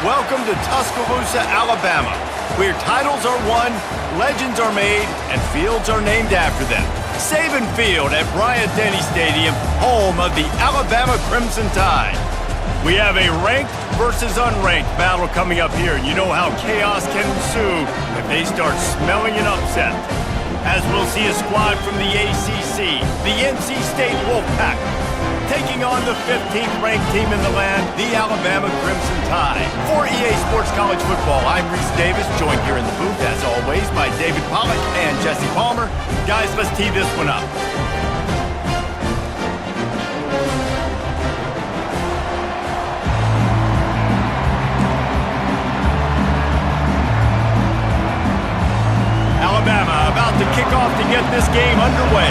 Welcome to Tuscaloosa, Alabama, where titles are won, legends are made, and fields are named after them. Saban Field at Bryant-Denny Stadium, home of the Alabama Crimson Tide. We have a ranked versus unranked battle coming up here, and you know how chaos can ensue if they start smelling an upset. As we'll see a squad from the ACC, the NC State Wolfpack, taking on the 15th ranked team in the land, the Alabama Crimson Tide. For EA Sports College Football, I'm Reese Davis, joined here in the booth, as always, by David Pollack and Jesse Palmer. Guys, let's tee this one up. Alabama about to kick off to get this game underway.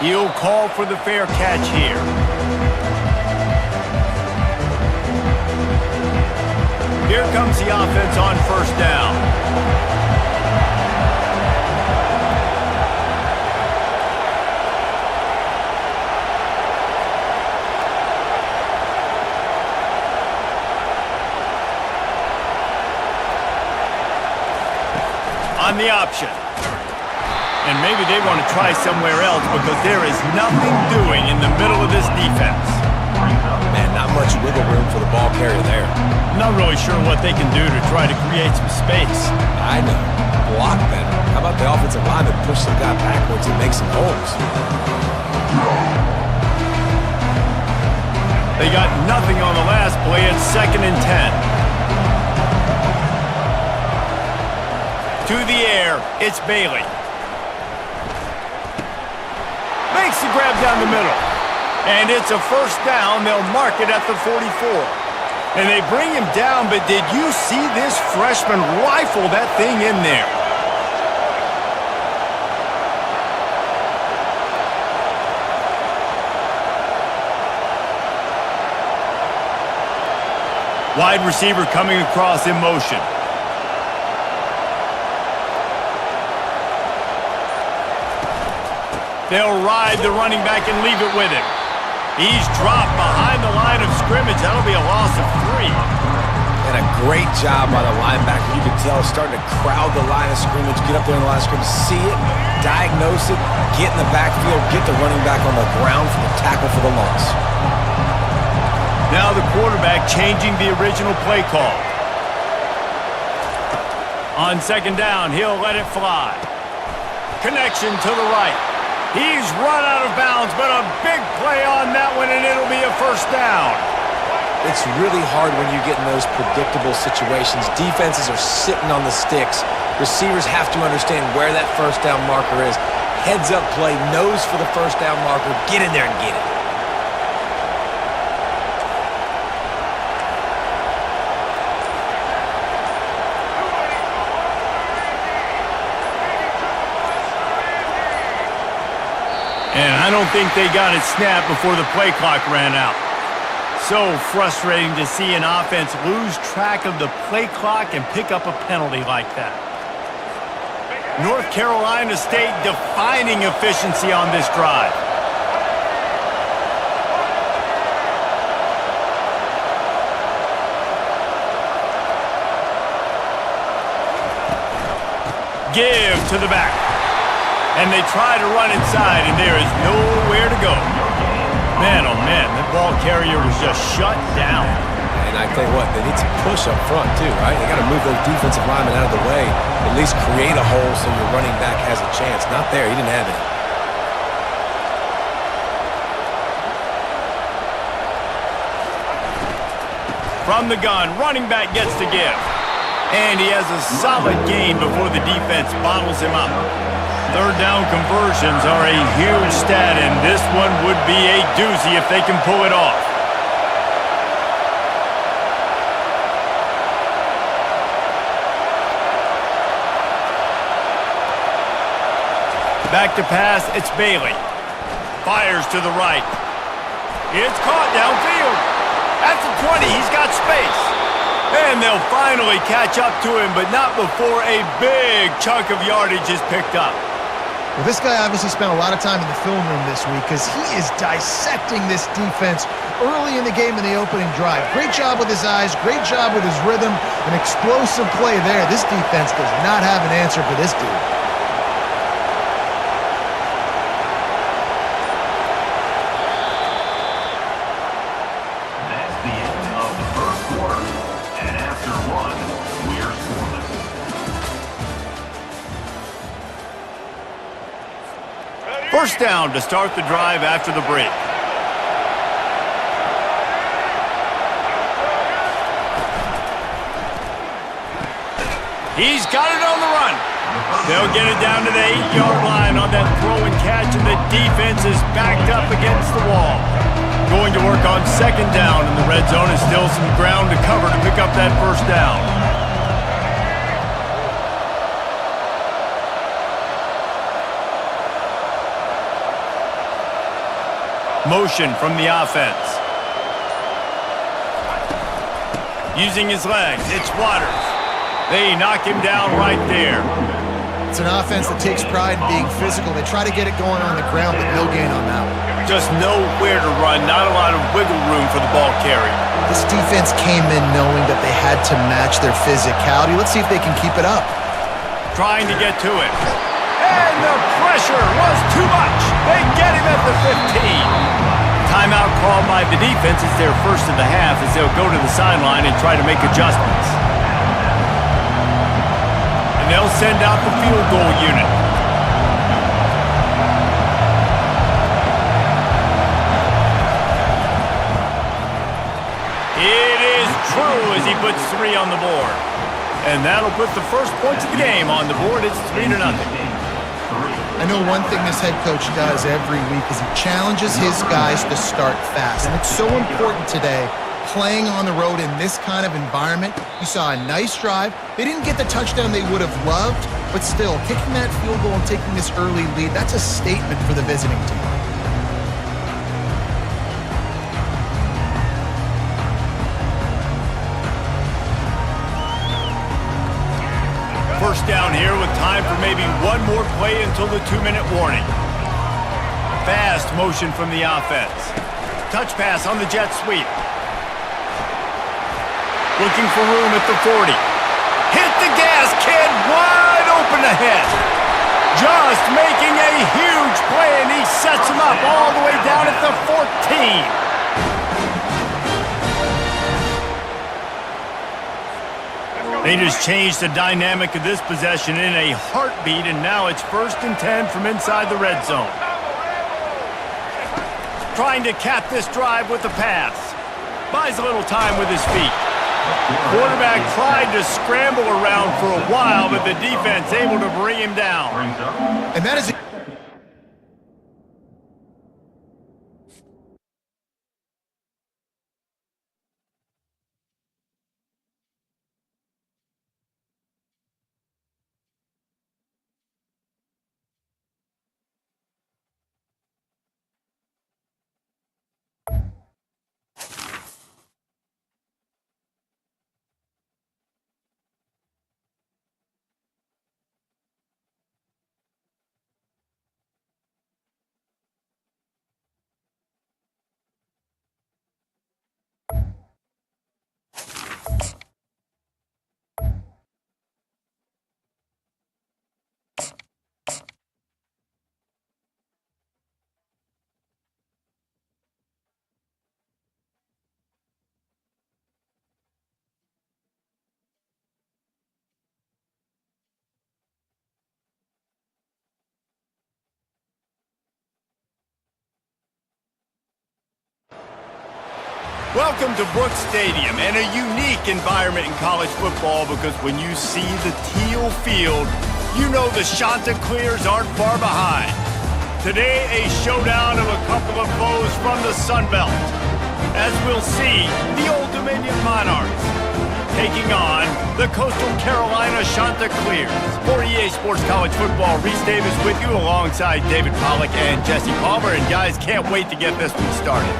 He'll call for the fair catch here. Here comes the offense on first down. On the option. And maybe they want to try somewhere else because there is nothing doing in the middle of this defense. Man, not much wiggle room for the ball carrier there. Not really sure what they can do to try to create some space. I know. Block better. How about the offensive lineman push some guy backwards and make some holes? They got nothing on the last play. It's 2nd and 10. To the air, it's Bailey. Makes the grab down the middle. And it's a first down. They'll mark it at the 44. And they bring him down, but did you see this freshman rifle that thing in there? Wide receiver coming across in motion. They'll ride the running back and leave it with him. He's dropped behind the line of scrimmage. That'll be a loss of 3. And a great job by the linebacker. You can tell starting to crowd the line of scrimmage, get up there in the line of scrimmage, see it, diagnose it, get in the backfield, get the running back on the ground for the tackle for the loss. Now the quarterback changing the original play call. On 2nd down, he'll let it fly. Connection to the right. He's run out of bounds, but a big play on that one, and it'll be a first down. It's really hard when you get in those predictable situations. Defenses are sitting on the sticks. Receivers have to understand where that first down marker is. Heads up play, nose for the first down marker. Get in there and get it. And I don't think they got it snapped before the play clock ran out. So frustrating to see an offense lose track of the play clock and pick up a penalty like that. North Carolina State defining efficiency on this drive. Give to the back. And they try to run inside, and there is nowhere to go. Man, oh man, that ball carrier was just shut down. And I tell you what, they need some push up front too, right? They got to move those defensive linemen out of the way, at least create a hole so your running back has a chance. Not there, he didn't have it. From the gun, running back gets to give. And he has a solid gain before the defense bottles him up. 3rd down conversions are a huge stat, and this one would be a doozy if they can pull it off. Back to pass, it's Bailey. Fires to the right. It's caught downfield. At the 20, he's got space. And they'll finally catch up to him, but not before a big chunk of yardage is picked up. Well, this guy obviously spent a lot of time in the film room this week because he is dissecting this defense early in the game in the opening drive. Great job with his eyes, great job with his rhythm, an explosive play there. This defense does not have an answer for this dude. That's the end of the first quarter. And after one, we're scoreless. First down to start the drive after the break. He's got it on the run. They'll get it down to the 8-yard line on that throw and catch, and the defense is backed up against the wall. Going to work on second down in the red zone, and still some ground to cover to pick up that first down. Motion from the offense. Using his legs, it's Waters. They knock him down right there. It's an offense that takes pride in being physical. They try to get it going on the ground, but no gain on that one. Just nowhere to run, not a lot of wiggle room for the ball carrier. This defense came in knowing that they had to match their physicality. Let's see if they can keep it up. Trying to get to it. And the pressure was too much. They get him at the 15. Timeout called by the defense. It's their first of the half as they'll go to the sideline and try to make adjustments. And they'll send out the field goal unit. It is true as he puts 3 on the board. And that'll put the first points of the game on the board. It's 3-0. I know one thing this head coach does every week is he challenges his guys to start fast. And it's so important today, playing on the road in this kind of environment. You saw a nice drive. They didn't get the touchdown they would have loved, but still, kicking that field goal and taking this early lead, that's a statement for the visiting team. First down here with time for maybe one more play until the 2-minute warning. Fast motion from the offense. Touch pass on the jet sweep. Looking for room at the 40. Hit the gas, kid, wide open ahead. Just making a huge play, and he sets him up all the way down at the 14. They just changed the dynamic of this possession in a heartbeat, and now it's 1st and 10 from inside the red zone. Trying to cap this drive with the pass. Buys a little time with his feet. Quarterback tried to scramble around for a while, but the defense able to bring him down. And that is Welcome to Brooks Stadium, and a unique environment in college football because when you see the teal field, you know the Chanticleers aren't far behind. Today, a showdown of a couple of foes from the Sun Belt. As we'll see, the Old Dominion Monarchs taking on the Coastal Carolina Chanticleers. For EA Sports College Football, Reese Davis with you alongside David Pollack and Jesse Palmer. And guys, can't wait to get this one started.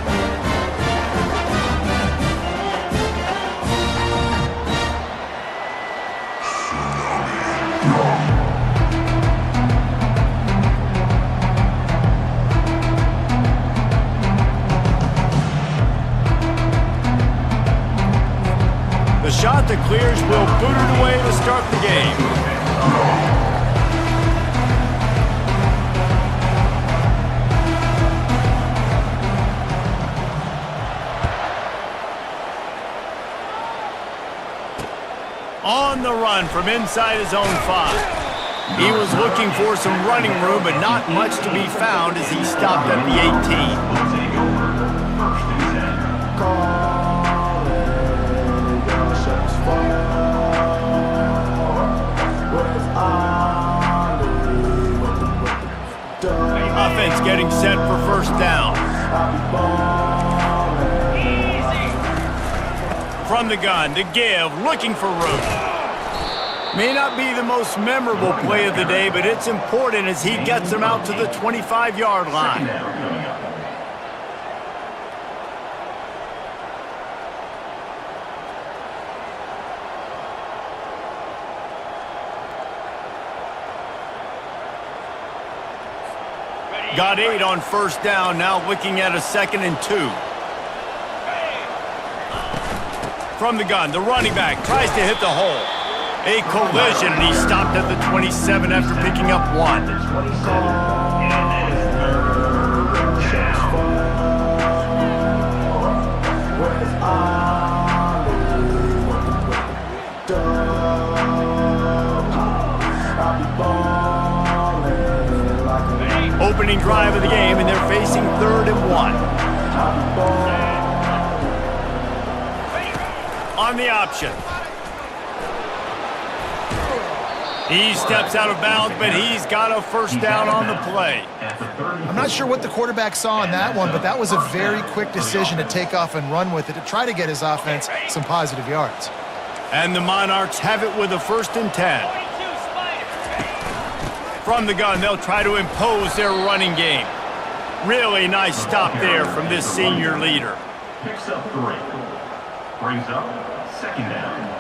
The Chanticleers will boot it away to start the game. On the run from inside his own 5. He was looking for some running room, but not much to be found as he stopped at the 18. Offense getting set for first down. From the gun to give, looking for room. May not be the most memorable play of the day, but it's important as he gets them out to the 25-yard line. Got 8 on first down, now looking at a 2nd and 2. From the gun, the running back tries to hit the hole. A collision, and he stopped at the 27 after picking up 1. Opening drive of the game, and they're facing 3rd and 1. On the option. He steps out of bounds, but he's got a first down on the play. I'm not sure what the quarterback saw in that one, but that was a very quick decision to take off and run with it to try to get his offense some positive yards. And the Monarchs have it with a 1st and 10. From the gun, they'll try to impose their running game. Really nice stop there from this senior leader. Picks up 3. Brings up 2nd down.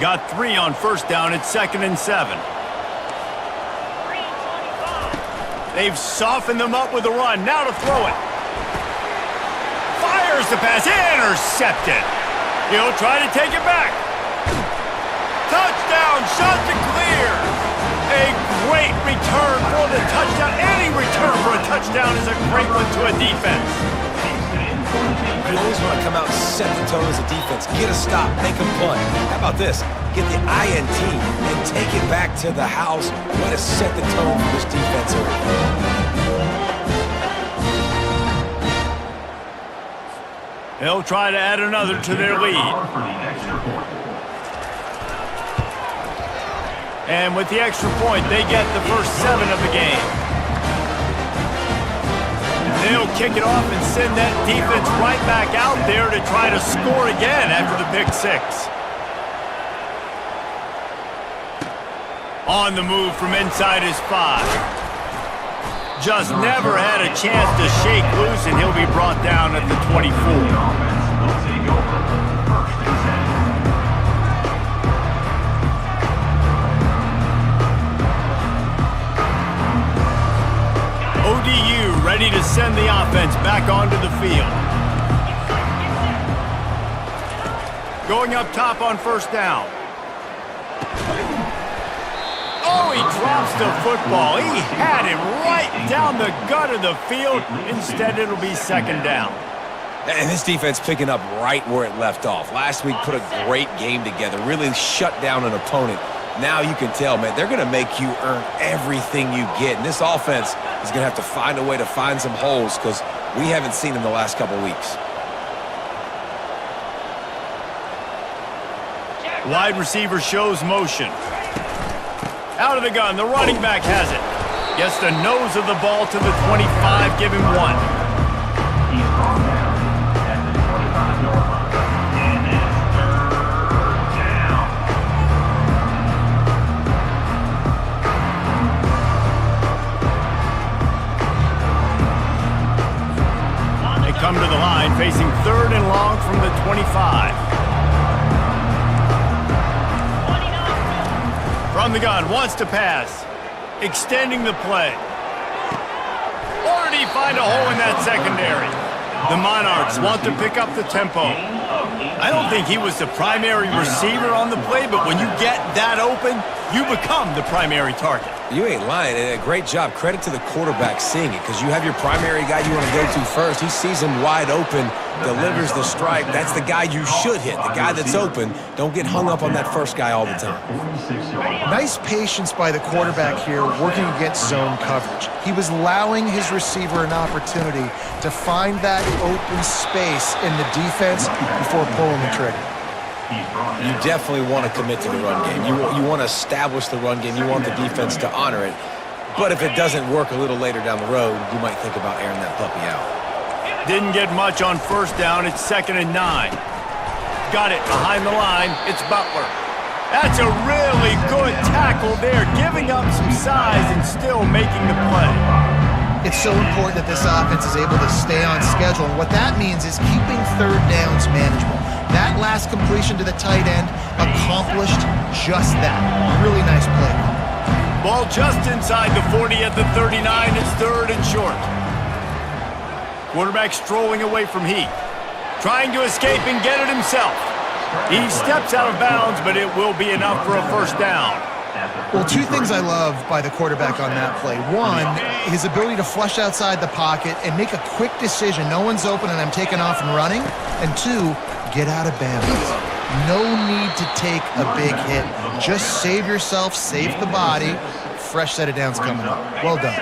Got 3 on first down at 2nd and 7. They've softened them up with a run. Now to throw it. Fires the pass. Intercepted. He'll try to take it back. Touchdown, Chanticleers. A great return for the touchdown. Any return for a touchdown is a great one to a defense. You always want to come out and set the tone as a defense. Get a stop, make a punt. How about this? Get the INT and take it back to the house. Way to set the tone for this defense. They'll try to add another to their lead. And with the extra point, they get the first 7 of the game. They'll kick it off and send that defense right back out there to try to score again after the pick 6. On the move from inside his 5. Just never had a chance to shake loose, and he'll be brought down at the 24. ODU ready to send the offense back onto the field. Going up top on first down. Oh, he drops the football. He had him right down the gut of the field. Instead, it'll be 2nd down. And this defense picking up right where it left off. Last week put a great game together, really shut down an opponent. Now you can tell, man, they're going to make you earn everything you get. And this offense is going to have to find a way to find some holes because we haven't seen them the last couple weeks. Wide receiver shows motion. Out of the gun, the running back has it. Gets the nose of the ball to the 25, give him 1. He's brought down at the 25-yard line. And it's third down. They come to the line, facing 3rd and long from the 25. From the gun, wants to pass. Extending the play. Or did he find a hole in that secondary? The Monarchs want to pick up the tempo. I don't think he was the primary receiver on the play, but when you get that open, you become the primary target. You ain't lying. And a great job. Credit to the quarterback seeing it, because you have your primary guy you want to go to first. He sees him wide open, delivers the strike. That's the guy you should hit, the guy that's open. Don't get hung up on that first guy all the time. Nice patience by the quarterback here, working against zone coverage. He was allowing his receiver an opportunity to find that open space in the defense before pulling the trigger. You definitely want to commit to the run game. You want to establish the run game. You want the defense to honor it. But if it doesn't work a little later down the road, you might think about airing that puppy out. Didn't get much on first down. It's 2nd and 9. Got it behind the line. It's Butler. That's a really good tackle there, giving up some size and still making the play. It's so important that this offense is able to stay on schedule. And what that means is keeping 3rd downs manageable. That last completion to the tight end accomplished just that. Really nice play. Ball just inside the 40 at the 39. It's 3rd and short. Quarterback strolling away from Heath. Trying to escape and get it himself. He steps out of bounds, but it will be enough for a first down. Well, 2 things I love by the quarterback on that play. 1, his ability to flush outside the pocket and make a quick decision. No one's open and I'm taking off and running. And 2, get out of bounds. No need to take a big hit. Just save yourself, save the body. Fresh set of downs coming up. Well done.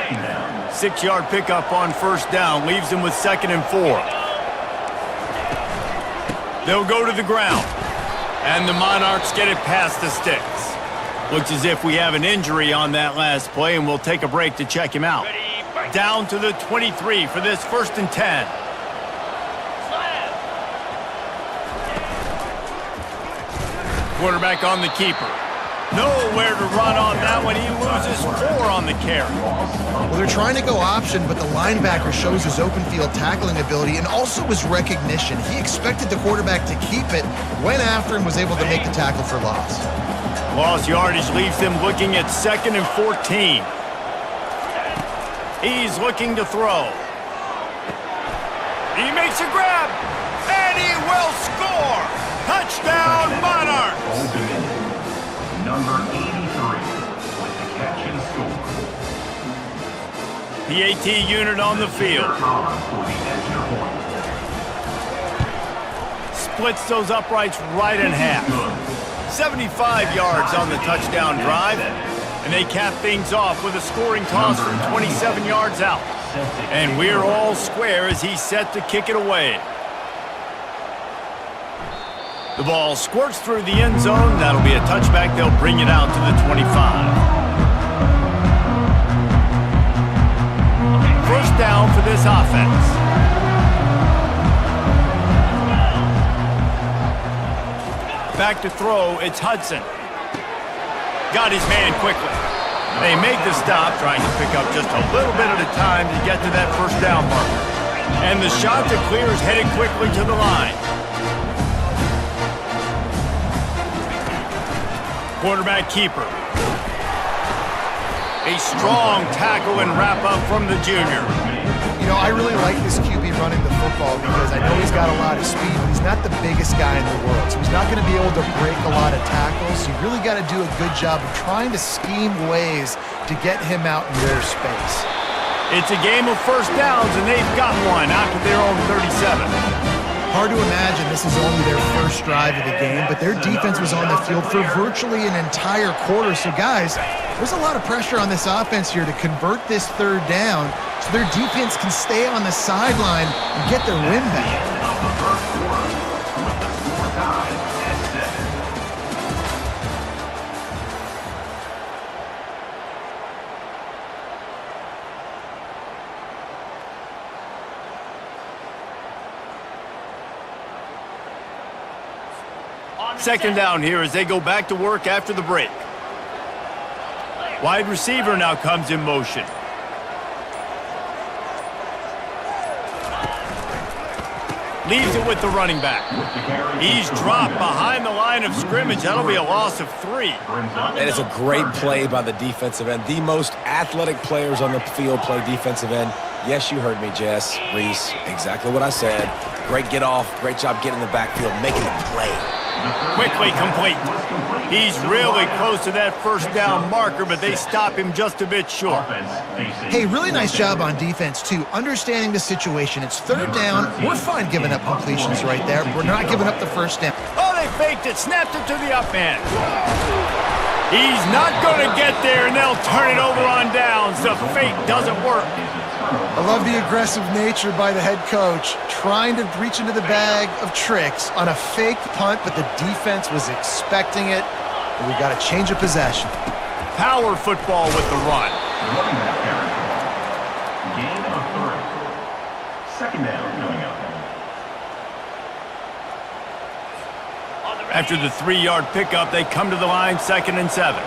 6-yard pickup on first down. Leaves him with 2nd and 4. They'll go to the ground. And the Monarchs get it past the sticks. Looks as if we have an injury on that last play, and we'll take a break to check him out. Down to the 23 for this 1st and 10. Quarterback on the keeper. Nowhere to run on that one. He loses 4 on the carry. Well, they're trying to go option, but the linebacker shows his open field tackling ability and also his recognition. He expected the quarterback to keep it, went after and was able to make the tackle for loss. Lost yardage leaves them looking at 2nd and 14. He's looking to throw. He makes a grab, and he will score! Touchdown, Monarchs! Old Dominion, number 83, with the catch and score. PAT unit on the field. Collins for the extra point. Splits those uprights right in half. 75 yards on the touchdown drive. And they cap things off with a scoring toss from 27 yards out. And we're all square as he's set to kick it away. The ball squirts through the end zone. That'll be a touchback. They'll bring it out to the 25. First down for this offense. Back to throw, it's Hudson. Got his man quickly. They make the stop, trying to pick up just a little bit at a time to get to that first down marker. And the shot to clear is headed quickly to the line. Quarterback keeper. A strong tackle and wrap up from the junior. You know, I really like this QB running the football because I know he's got a lot of speed, but he's not the biggest guy in the world. So he's not going to be able to break a lot of tackles. You really got to do a good job of trying to scheme ways to get him out in their space. It's a game of first downs, and they've got one after their own 37. Hard to imagine this is only their first drive of the game, but their defense was on the field for virtually an entire quarter. So, guys, there's a lot of pressure on this offense here to convert this third down so their defense can stay on the sideline and get their win back. Second down here as they go back to work after the break. Wide receiver now comes in motion. Leaves it with the running back. He's dropped behind the line of scrimmage. That'll be a loss of 3. That is a great play by the defensive end. The most athletic players on the field play defensive end. Yes, you heard me, Jess, Reese. Exactly what I said. Great get off. Great job getting in the backfield, making the play. Quickly complete. He's really close to that first down marker, but they stop him just a bit short. Hey, really nice job on defense, too. Understanding the situation. It's third down. We're fine giving up completions right there. We're not giving up the first down. Oh, they faked it. Snapped it to the up man. He's not going to get there, and they'll turn it over on downs. The fake doesn't work. I love the aggressive nature by the head coach, trying to reach into the bag of tricks on a fake punt, but the defense was expecting it, and we got a change of possession. Power football with the run. Gain of 3. Second down coming up. After the 3-yard pickup, they come to the line, 2nd and 7.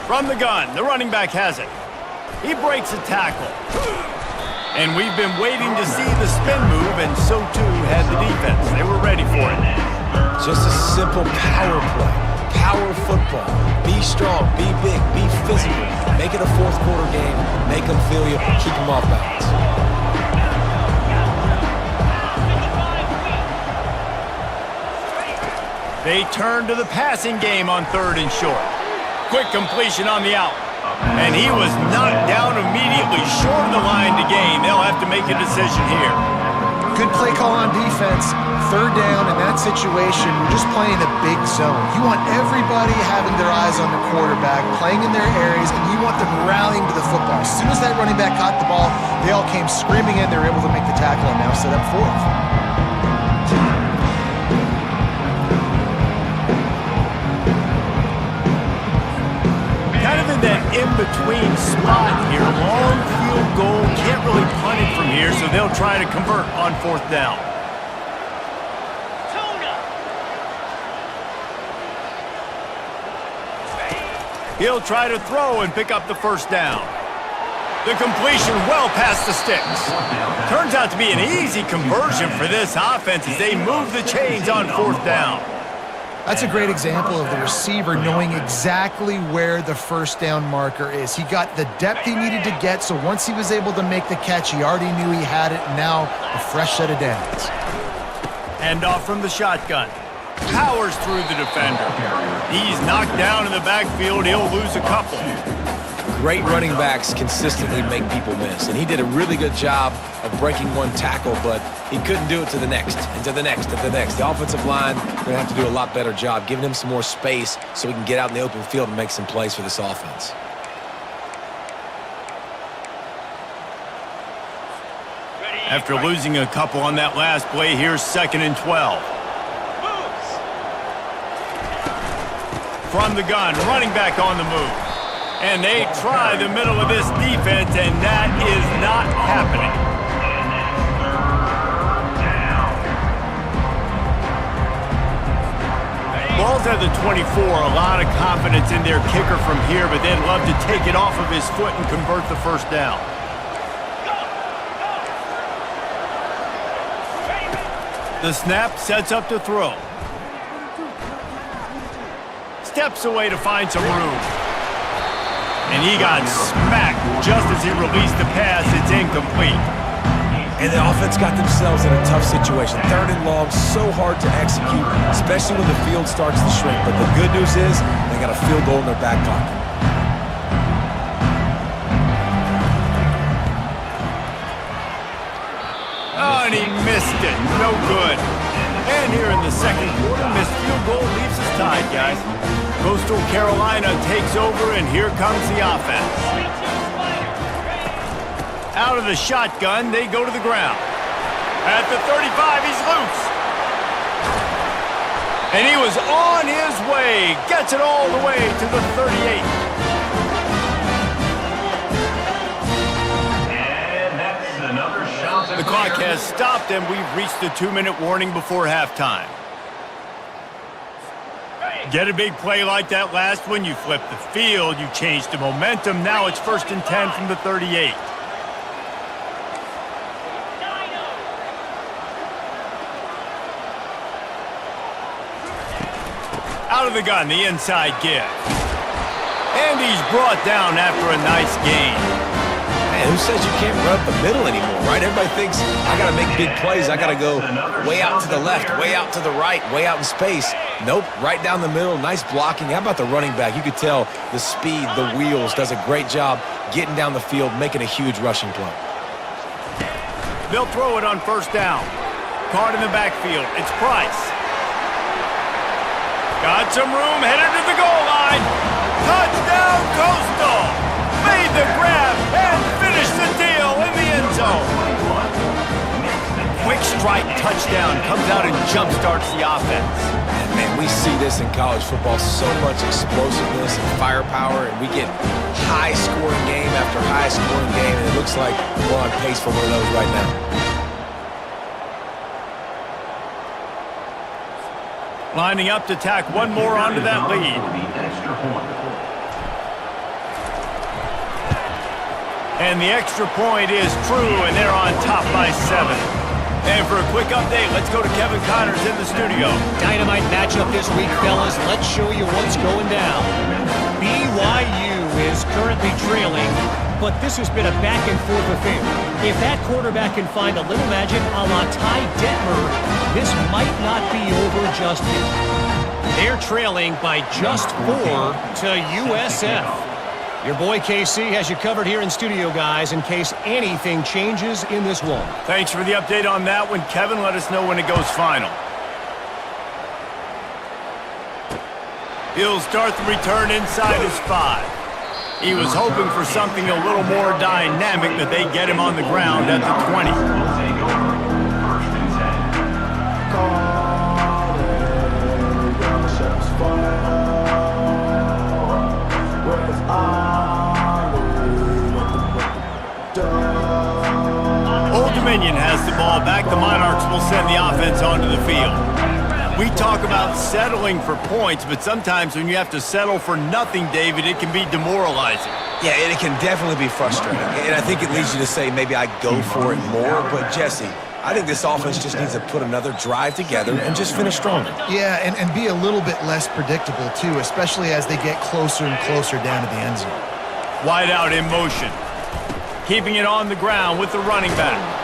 From the gun, the running back has it. He breaks a tackle. And we've been waiting to see the spin move, and so too had the defense. They were ready for it. Just a simple power play. Power football. Be strong, be big, be physical. Make it a fourth quarter game. Make them feel you, keep them off balance. They turn to the passing game on 3rd and short. Quick completion on the out. And he was knocked down immediately short of the line to gain. They'll have to make a decision here. Good play call on defense. Third down in that situation, you're just playing a big zone. You want everybody having their eyes on the quarterback, playing in their areas, and you want them rallying to the football. As soon as that running back caught the ball, they all came screaming in. They were able to make the tackle and now set up 4th. That in-between spot here, long field goal, can't really punt it from here, so they'll try to convert on 4th down. He'll try to throw and pick up the first down. The completion well past the sticks. Turns out to be an easy conversion for this offense as they move the chains on 4th down. That's a great example of the receiver knowing exactly where the first down marker is. He got the depth he needed to get, so once he was able to make the catch, he already knew he had it, and now a fresh set of downs. Hand off from the shotgun. Powers through the defender. He's knocked down in the backfield. He'll lose a couple. Great running backs consistently make people miss, and he did a really good job of breaking one tackle, but he couldn't do it to the next, and to the next, and to the next. The offensive line, they're going to have to do a lot better job giving him some more space so he can get out in the open field and make some plays for this offense. After losing a couple on that last play, here's 2nd and 12. From the gun, running back on the move. And they try the middle of this defense, and that is not happening. Ball's at the 24, a lot of confidence in their kicker from here, but they'd love to take it off of his foot and convert the first down. The snap sets up to throw. Steps away to find some room. And he got smacked just as he released the pass. It's incomplete. And the offense got themselves in a tough situation. 3rd and long, so hard to execute, especially when the field starts to shrink. But the good news is they got a field goal in their back pocket. Oh, and he missed it. No good. And here in the 2nd quarter, missed field goal leaves us tied, guys. Coastal Carolina takes over, and here comes the offense. Out of the shotgun, they go to the ground. At the 35, he's loose. And he was on his way. Gets it all the way to the 38. And that's another shot. The clock has stopped, and we've reached the 2-minute warning before halftime. Get a big play like that last one, you flip the field, you change the momentum. Now it's 1st and 10 from the 38. Out of the gun, the inside give. And he's brought down after a nice gain. Man, who says you can't run up the middle anymore, right? Everybody thinks, I got to make big plays. I got to go way out to the left, way out to the right, way out in space. Nope, right down the middle, nice blocking. How about the running back? You could tell the speed, the wheels, does a great job getting down the field, making a huge rushing play. They'll throw it on 1st down. Card in the backfield, it's Price. Got some room, headed to the goal line. Touchdown, Coastal! Made the grab and finished the deal in the end zone. Quick strike touchdown, comes out and jump-starts the offense. And man, we see this in college football, so much explosiveness and firepower, and we get high-scoring game after high-scoring game, and it looks like we're on pace for one of those right now. Lining up to tack one more onto that lead. And the extra point is true, and they're on top by 7. And for a quick update, let's go to Kevin Connors in the studio. Dynamite matchup this week, fellas. Let's show you what's going down. BYU is currently trailing, but this has been a back-and-forth affair. If that quarterback can find a little magic a la Ty Detmer, this might not be over just yet. They're trailing by just 4 to USF. Your boy KC has you covered here in studio, guys, in case anything changes in this one. Thanks for the update on that one, Kevin. Let us know when it goes final. He'll start the return inside his 5. He was hoping for something a little more dynamic, but they get him on the ground at the 20. Old Dominion has the ball back. The Monarchs will send the offense onto the field. We talk about settling for points, but sometimes when you have to settle for nothing, David, it can be demoralizing. Yeah, and it can definitely be frustrating. And I think it leads you to say maybe I go for it more. But, Jesse, I think this offense just needs to put another drive together and just finish stronger. Yeah, and be a little bit less predictable, too, especially as they get closer and closer down to the end zone. Wide out in motion. Keeping it on the ground with the running back.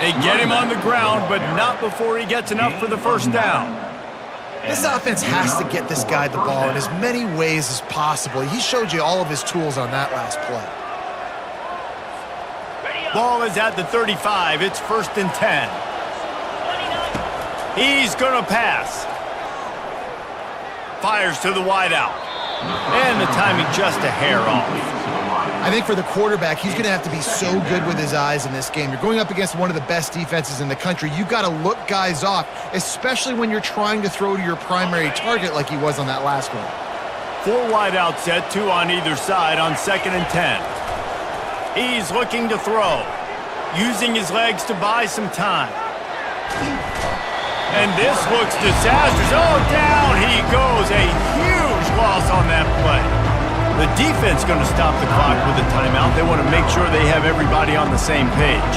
They get him on the ground, but not before he gets enough for the 1st down. This offense has to get this guy the ball in as many ways as possible. He showed you all of his tools on that last play. Ball is at the 35. It's 1st and 10. He's going to pass. Fires to the wideout. And the timing just a hair off. I think for the quarterback, he's going to have to be so good with his eyes in this game. You're going up against one of the best defenses in the country. You've got to look guys off, especially when you're trying to throw to your primary target like he was on that last one. 4 wide out set, 2 on either side on 2nd and 10. He's looking to throw, using his legs to buy some time. And this looks disastrous. Oh, down he goes. A huge loss on that play. The defense going to stop the clock with a timeout. They want to make sure they have everybody on the same page.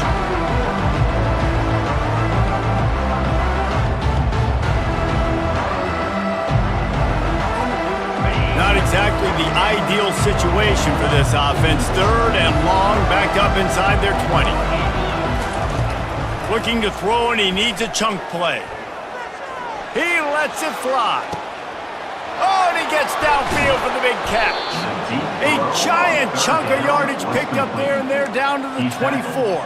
Not exactly the ideal situation for this offense. 3rd and long, back up inside their 20. Looking to throw, and he needs a chunk play. He lets it fly. Oh, and he gets downfield for the big catch. A giant chunk of yardage picked up there, and they're down to the 24.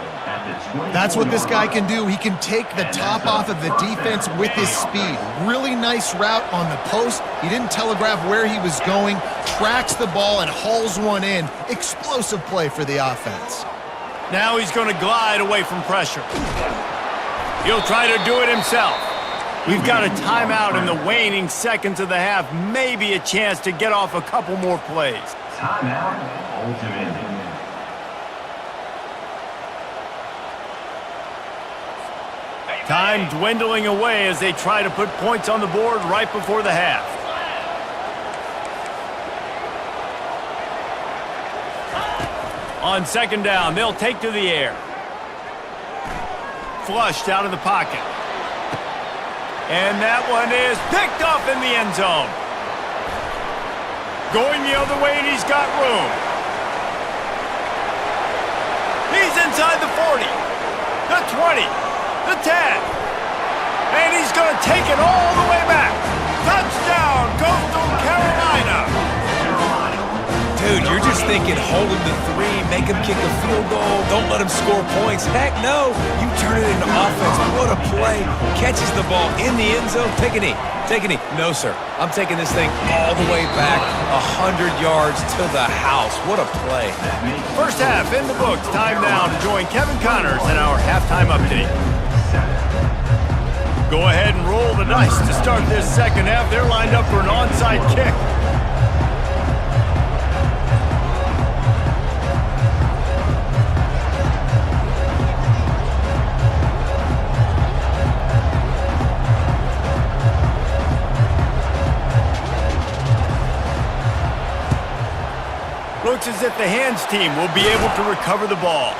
That's what this guy can do. He can take the top off of the defense with his speed. Really nice route on the post. He didn't telegraph where he was going, tracks the ball, and hauls one in. Explosive play for the offense. Now he's going to glide away from pressure. He'll try to do it himself. We've got a timeout in the waning seconds of the half. Maybe a chance to get off a couple more plays. Timeout, Old Dominion. Time dwindling away as they try to put points on the board right before the half. On second down, they'll take to the air. Flushed out of the pocket. And that one is picked off in the end zone. Going the other way, and he's got room. He's inside the 40, the 20, the 10. And he's going to take it all the way back. Touchdown, Coastal Carolina. Dude, you're just thinking hold him to 3, make him kick a field goal, don't let him score points. Heck no, you turn it into offense. What a play. Catches the ball in the end zone. Take a knee. Take a knee. No, sir. I'm taking this thing all the way back 100 yards to the house. What a play. First half in the books. Time now to join Kevin Connors in our halftime update. Go ahead and roll the dice to start this second half. They're lined up for an onside kick. Looks as if the hands team will be able to recover the ball.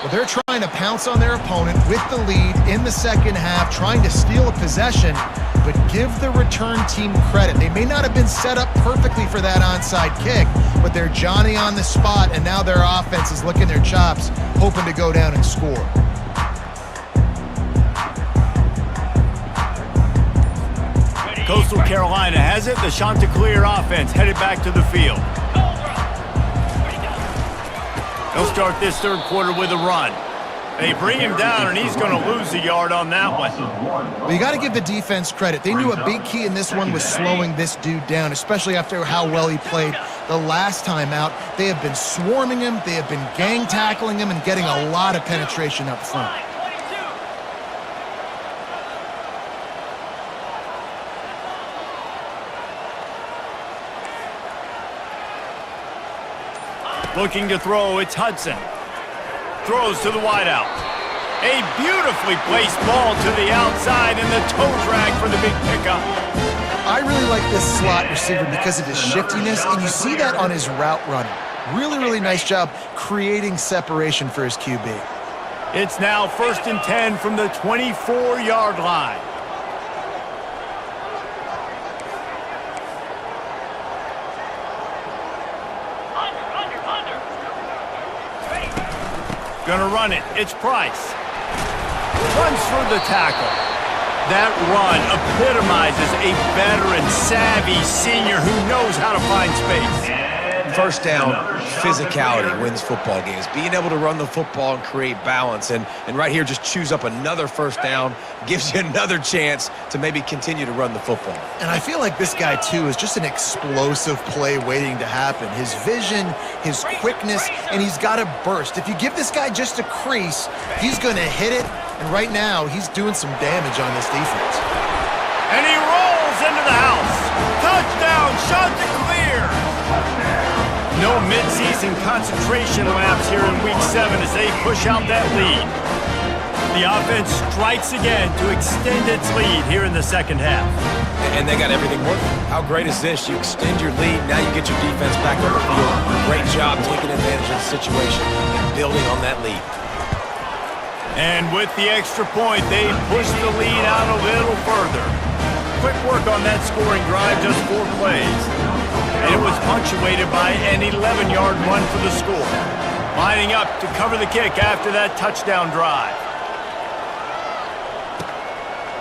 Well, they're trying to pounce on their opponent with the lead in the second half, trying to steal a possession, but give the return team credit. They may not have been set up perfectly for that onside kick, but they're Johnny on the spot, and now their offense is licking their chops, hoping to go down and score. Coastal Carolina has it. The Chanticleer offense headed back to the field. They'll start this third quarter with a run. They bring him down, and he's going to lose a yard on that one. Well, you got to give the defense credit. They knew a big key in this one was slowing this dude down, especially after how well he played the last time out. They have been swarming him. They have been gang tackling him and getting a lot of penetration up front. Looking to throw, it's Hudson. Throws to the wideout. A beautifully placed ball to the outside, and the toe drag for the big pickup. I really like this slot receiver because of his shiftiness, and you see that on his route running. Really, really nice job creating separation for his QB. It's now 1st and 10 from the 24-yard line. Gonna run it. It's Price. Runs through the tackle. That run epitomizes a veteran, savvy senior who knows how to find space. First down, physicality wins football games. Being able to run the football and create balance. And right here, just choose up another first down, gives you another chance to maybe continue to run the football. And I feel like this guy, too, is just an explosive play waiting to happen. His vision, his quickness, and he's got a burst. If you give this guy just a crease, he's going to hit it. And right now, he's doing some damage on this defense. And he rolls into the house. Touchdown, Chanticleer. No midseason concentration laps here in Week 7 as they push out that lead. The offense strikes again to extend its lead here in the second half. And they got everything working. How great is this? You extend your lead, now you get your defense back on the field. Great job taking advantage of the situation and building on that lead. And with the extra point, they push the lead out a little further. Quick work on that scoring drive, just 4 plays. And it was punctuated by an 11-yard run for the score. Lining up to cover the kick after that touchdown drive.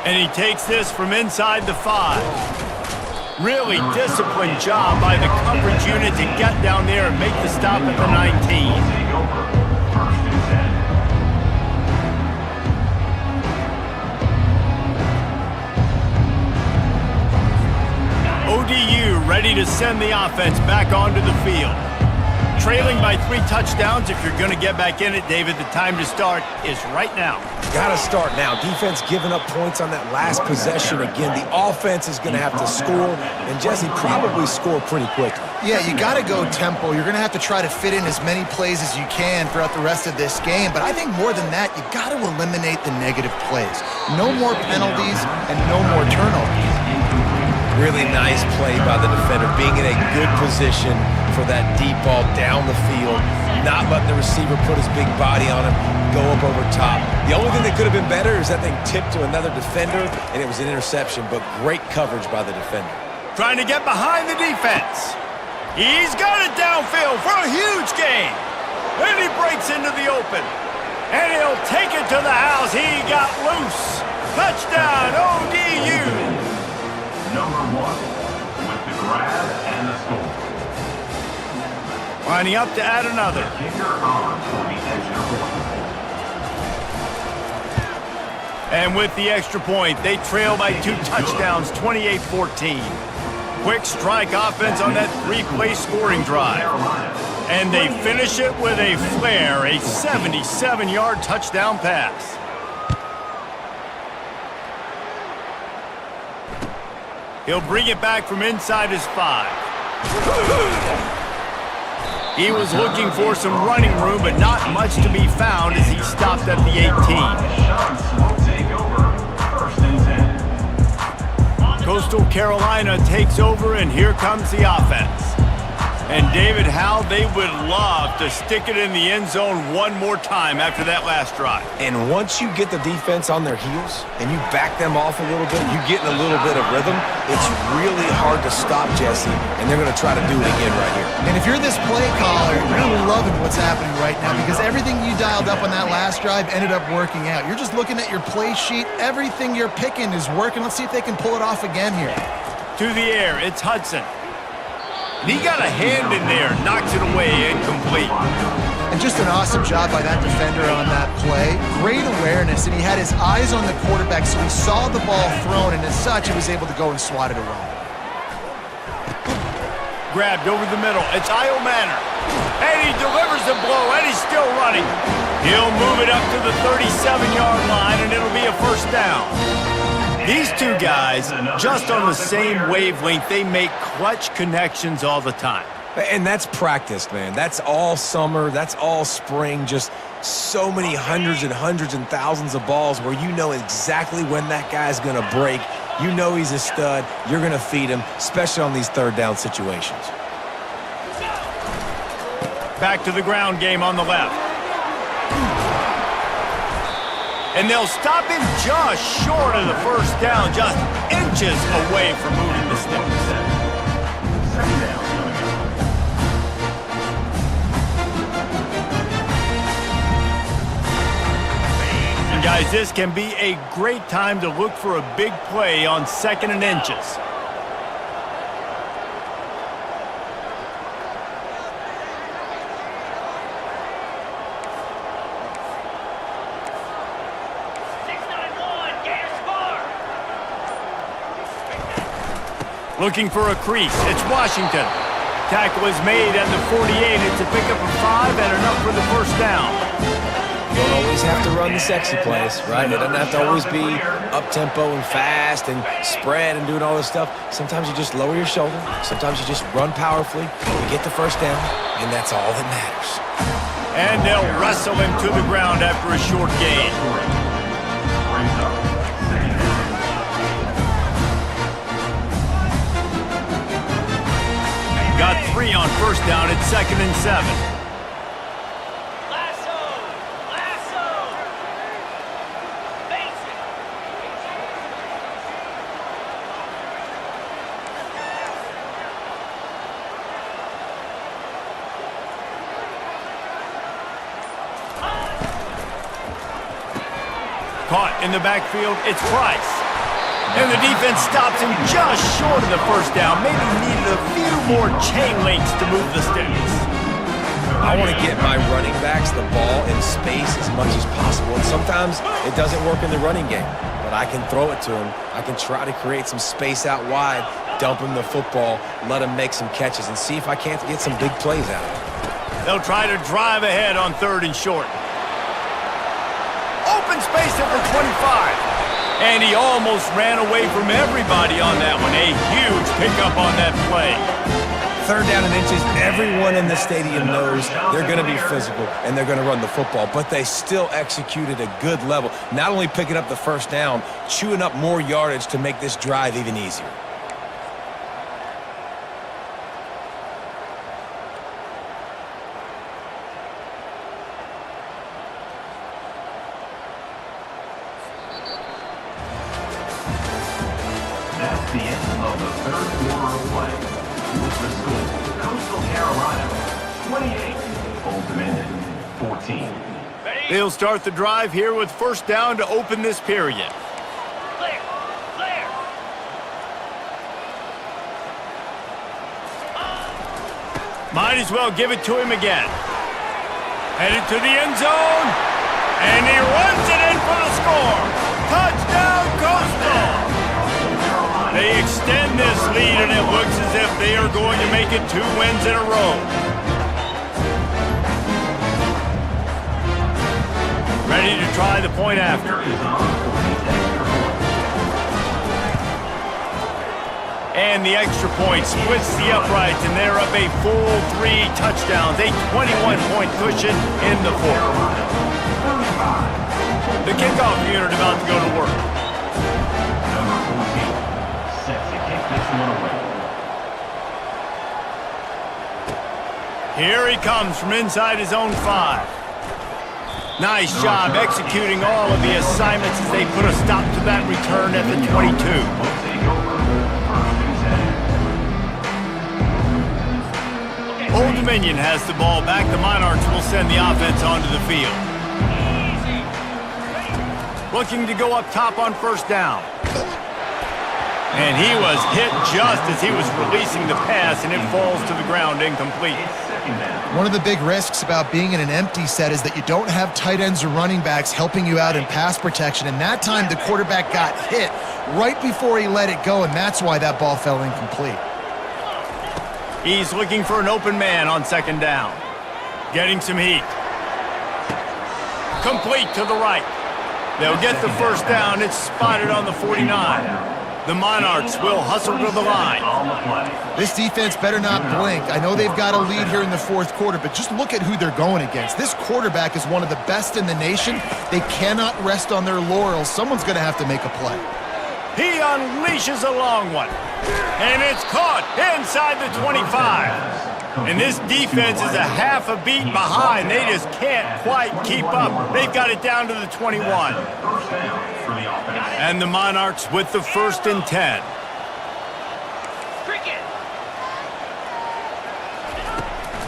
And he takes this from inside the 5. Really disciplined job by the coverage unit to get down there and make the stop at the 19. ODU ready to send the offense back onto the field. trailing by 3 touchdowns. If you're going to get back in it, David, the time to start is right now. Got to start now. Defense giving up points on that last possession. Again, the offense is going to have to score, and Jesse probably score pretty quickly. Yeah, you got to go tempo. You're going to have to try to fit in as many plays as you can throughout the rest of this game. But I think more than that, you got to eliminate the negative plays. No more penalties and no more turnovers. Really nice play by the defender, being in a good position for that deep ball down the field, not letting the receiver put his big body on him, go up over top. The only thing that could have been better is that thing tipped to another defender, and it was an interception, but great coverage by the defender. Trying to get behind the defense. He's got it downfield for a huge gain. And he breaks into the open. And he'll take it to the house. He got loose. Touchdown, ODU. Number 1 with the grab and the score. Lining up to add another. Kicker on for the extra point. And with the extra point, they trail by 2 touchdowns, 28-14. Quick strike offense on that 3-play scoring drive. And they finish it with a flair, a 77-yard touchdown pass. He'll bring it back from inside his 5. He was looking for some running room, but not much to be found as he stopped at the 18. Coastal Carolina takes over, and here comes the offense. And David, how they would love to stick it in the end zone one more time after that last drive. And once you get the defense on their heels and you back them off a little bit, you get in a little bit of rhythm, it's really hard to stop, Jesse, and they're going to try to do it again right here. And if you're this play caller, you're loving what's happening right now because everything you dialed up on that last drive ended up working out. You're just looking at your play sheet. Everything you're picking is working. Let's see if they can pull it off again here. To the air, it's Hudson. He got a hand in there, knocks it away, incomplete. And just an awesome job by that defender on that play. Great awareness, and he had his eyes on the quarterback, so he saw the ball thrown, and as such, he was able to go and swat it away. Grabbed over the middle. It's Io Manor. And he delivers the blow, and he's still running. He'll move it up to the 37-yard line, and it'll be a first down. These two guys, just on the same wavelength, they make clutch connections all the time. And that's practice, man. That's all summer. That's all spring. Just so many hundreds and thousands of balls where you know exactly when that guy's going to break. You know he's a stud. You're going to feed him, especially on these third down situations. Back to the ground game on the left. And they'll stop him just short of the first down, just inches away from moving the sticks. And guys, this can be a great time to look for a big play on 2nd and inches. Looking for a crease. It's Washington. Tackle is made at the 48. It's a pickup of 5 and enough for the first down. You don't always have to run the sexy plays, right? It doesn't have to always be up-tempo and fast and spread and doing all this stuff. Sometimes you just lower your shoulder. Sometimes you just run powerfully. You get the first down, and that's all that matters. And they'll wrestle him to the ground after a short gain. Got 3 on first down at 2nd and 7. Caught in the backfield, it's Price. And the defense stops him just short of the first down. Maybe needed a few more chain links to move the sticks. I want to get my running backs the ball in space as much as possible. And sometimes it doesn't work in the running game. But I can throw it to him. I can try to create some space out wide, dump him the football, let him make some catches, and see if I can't get some big plays out of it. They'll try to drive ahead on 3rd and short. Open space at the 25. And he almost ran away from everybody on that one. A huge pickup on that play. 3rd down and inches, everyone in the stadium knows they're going to be physical and they're going to run the football, but they still executed a good level. Not only picking up the 1st down, chewing up more yardage to make this drive even easier. That's the end of the 3rd quarter of play. With the score, Coastal Carolina 28, Old Dominion 14. They'll start the drive here with 1st down to open this period. Clear. Might as well give it to him again. Headed to the end zone. And he runs it in for the score. Touchdown, Coastal. They extend this lead, and it looks as if they are going to make it 2 wins in a row. Ready to try the point after. And the extra point splits the uprights, and they're up a full 3 touchdowns, a 21-point cushion in the 4th. The kickoff unit about to go to work. Here he comes from inside his own 5. Nice job executing all of the assignments as they put a stop to that return at the 22. Old Dominion has the ball back. The Monarchs will send the offense onto the field. Looking to go up top on 1st down. And he was hit just as he was releasing the pass, and it falls to the ground incomplete. One of the big risks about being in an empty set is that you don't have tight ends or running backs helping you out in pass protection. And that time, the quarterback got hit right before he let it go, and that's why that ball fell incomplete. He's looking for an open man on 2nd down. Getting some heat. Complete to the right. They'll get the 1st down. It's spotted on the 49. The Monarchs will hustle to the line. This defense better not blink. I know they've got a lead here in the 4th quarter, but just look at who they're going against. This quarterback is one of the best in the nation. They cannot rest on their laurels. Someone's going to have to make a play. He unleashes a long one. And it's caught inside the 25. And this defense is a half a beat behind. They just can't quite keep up. They've got it down to the 21. And the Monarchs with the 1st and 10.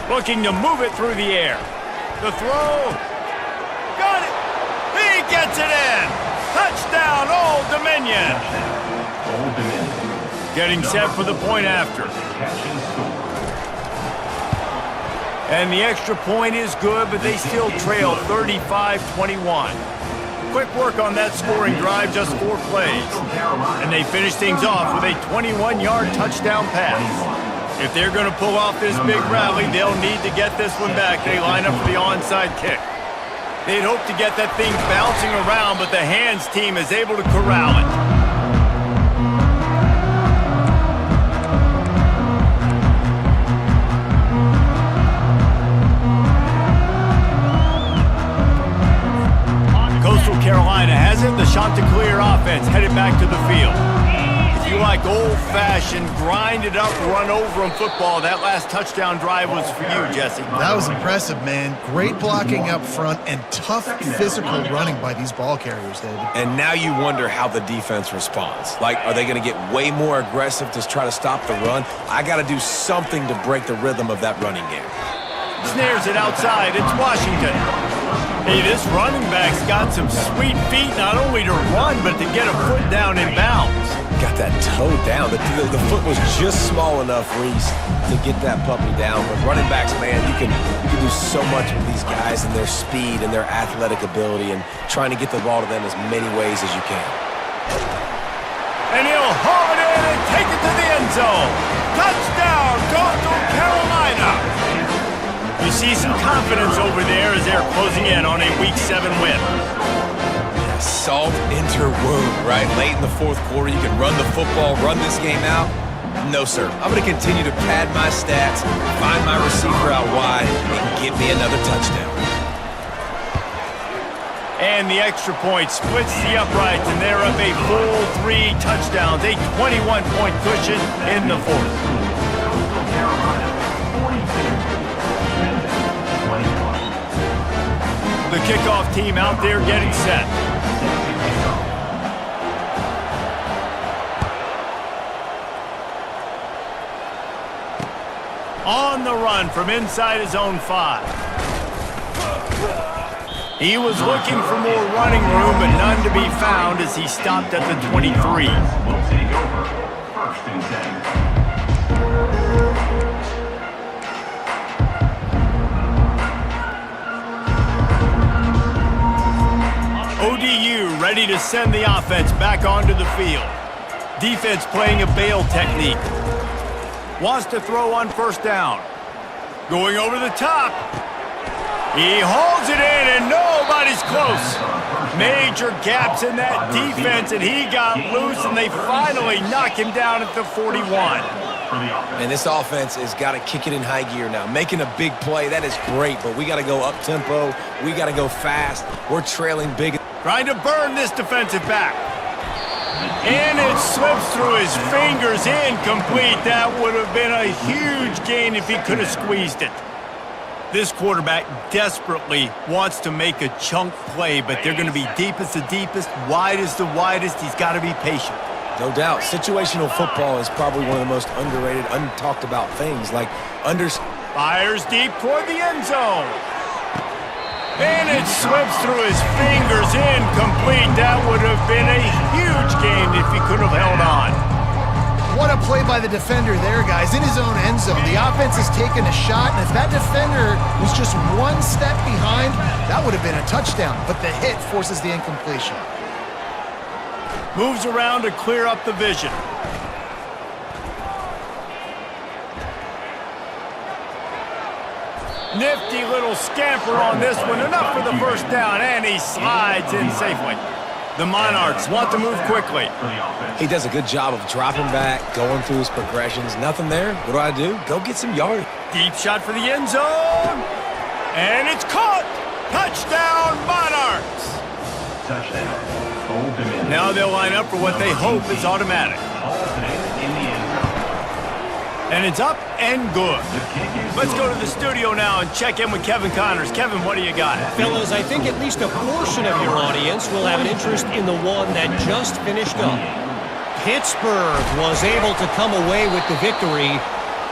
Looking to move it through the air. The throw. Got it. He gets it in. Touchdown, Old Dominion. Getting set for the point after. And the extra point is good, but they still trail 35-21. Quick work on that scoring drive, just 4 plays. And they finish things off with a 21-yard touchdown pass. If they're going to pull off this big rally, they'll need to get this one back. They line up for the onside kick. They'd hope to get that thing bouncing around, but the hands team is able to corral it. Carolina has it. The Chanticleer offense headed back to the field. If you like old-fashioned, grind-it-up, run-over-'em football, that last touchdown drive was for you, Jesse. That was impressive, man. Great blocking up front and tough physical running by these ball carriers, David. And now you wonder how the defense responds. Like, are they going to get way more aggressive to try to stop the run? I got to do something to break the rhythm of that running game. Snares it outside. It's Washington. Hey, this running back's got some sweet feet, not only to run, but to get a foot down in bounds. Got that toe down. The foot was just small enough, Reese, to get that puppy down. But running backs, man, you can do so much with these guys and their speed and their athletic ability and trying to get the ball to them as many ways as you can. And he'll haul it in and take it to the end zone. Touchdown, Coastal Carolina. You see some confidence over there as they're closing in on a Week 7 win. Salt into her wound, right? Late in the fourth quarter, you can run the football, run this game out. No, sir. I'm going to continue to pad my stats, find my receiver out wide, and get me another touchdown. And the extra point splits the uprights, and they're up a full 3 touchdowns, a 21-point cushion in the fourth. The kickoff team out there getting set. On the run from inside his own 5. He was looking for more running room, but none to be found as he stopped at the 23. Will take over. 1st and 10. ODU ready to send the offense back onto the field. Defense playing a bail technique. Wants to throw on 1st down. Going over the top. He hauls it in, and nobody's close. Major gaps in that defense, and he got loose, and they finally knock him down at the 41. And this offense has got to kick it in high gear now. Making a big play, that is great, but we got to go up-tempo. We got to go fast. We're trailing big. Trying to burn this defensive back. And it slips through his fingers, incomplete. That would have been a huge gain if he could have squeezed it. This quarterback desperately wants to make a chunk play, but they're going to be deep as the deepest, wide as the widest. He's got to be patient. No doubt. Situational football is probably one of the most underrated, untalked about things. Fires deep toward the end zone. And it slips through his fingers, incomplete. That would have been a huge gain if he could have held on. What a play by the defender there, guys, in his own end zone. The offense has taken a shot, and if that defender was just 1 step behind, that would have been a touchdown. But the hit forces the incompletion. Moves around to clear up the vision. Nifty little scamper on this one. Enough for the 1st down, and he slides in safely. The Monarchs want to move quickly. He does a good job of dropping back, going through his progressions. Nothing there. What do? Go get some yardage. Deep shot for the end zone. And it's caught. Touchdown, Monarchs. Touchdown. Old Dominion. Now they'll line up for what they hope is automatic. And it's up and good. Let's go to the studio now and check in with Kevin Connors. Kevin, what do you got? Fellas, I think at least a portion of your audience will have an interest in the one that just finished up. Pittsburgh was able to come away with the victory,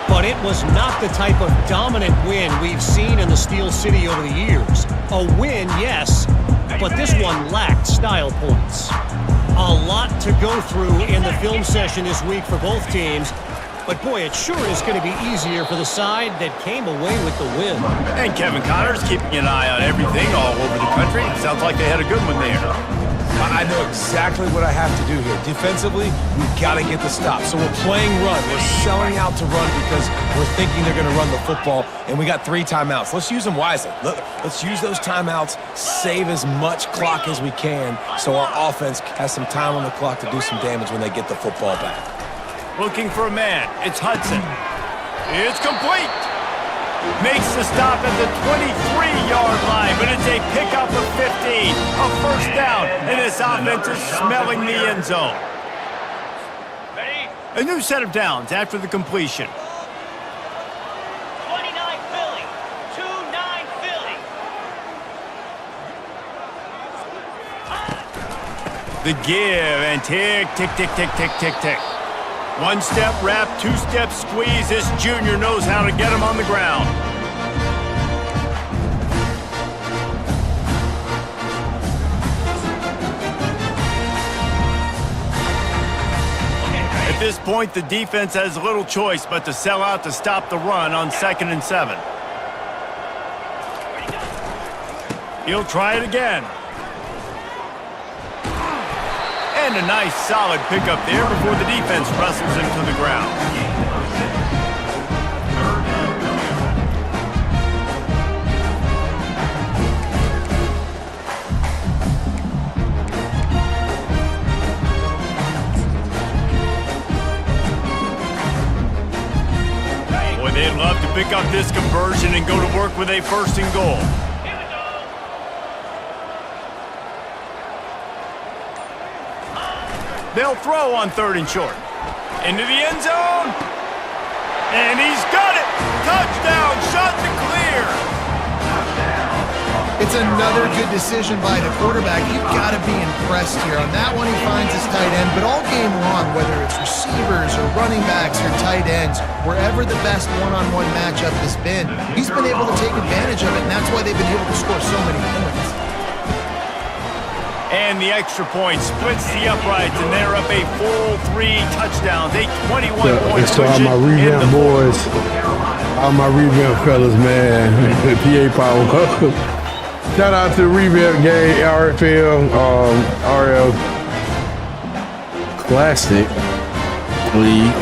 but it was not the type of dominant win we've seen in the Steel City over the years. A win, yes, but this one lacked style points. A lot to go through in the film session this week for both teams. But, boy, it sure is going to be easier for the side that came away with the win. And Kevin Connors keeping an eye on everything all over the country. Sounds like they had a good one there. I know exactly what I have to do here. Defensively, we've got to get the stop. So we're playing run. We're selling out to run because we're thinking they're going to run the football, and we got 3 timeouts. Let's use them wisely. Let's use those timeouts, save as much clock as we can so our offense has some time on the clock to do some damage when they get the football back. Looking for a man. It's Hudson. It's complete. Makes the stop at the 23-yard line, but it's a pickup of 15. A 1st down, and this offense is smelling the end zone. A new set of downs after the completion. 29 Philly. 2-9 Philly. The give, and tick, tick, tick, tick, tick, tick, tick. 1-step wrap, 2-step squeeze. This junior knows how to get him on the ground. At this point, the defense has little choice but to sell out to stop the run on 2nd and 7. He'll try it again. And a nice solid pickup there before the defense wrestles him to the ground. pick up this conversion and go to work with a 1st and goal. They'll throw on 3rd and short. Into the end zone. And he's got it. Touchdown. Shot to clear. It's another good decision by the quarterback. You've got to be impressed here. On that one, he finds his tight end. But all game long, whether it's receivers or running backs or tight ends, wherever the best one-on-one matchup has been, he's been able to take advantage of it, and that's why they've been able to score so many points. And the extra point splits the uprights, and they're up a full 3 touchdowns. A 21-point So all my rebound boys, all my rebound fellas, man, PA Power. Shout out to the rebound game, RFL, RL Classic League,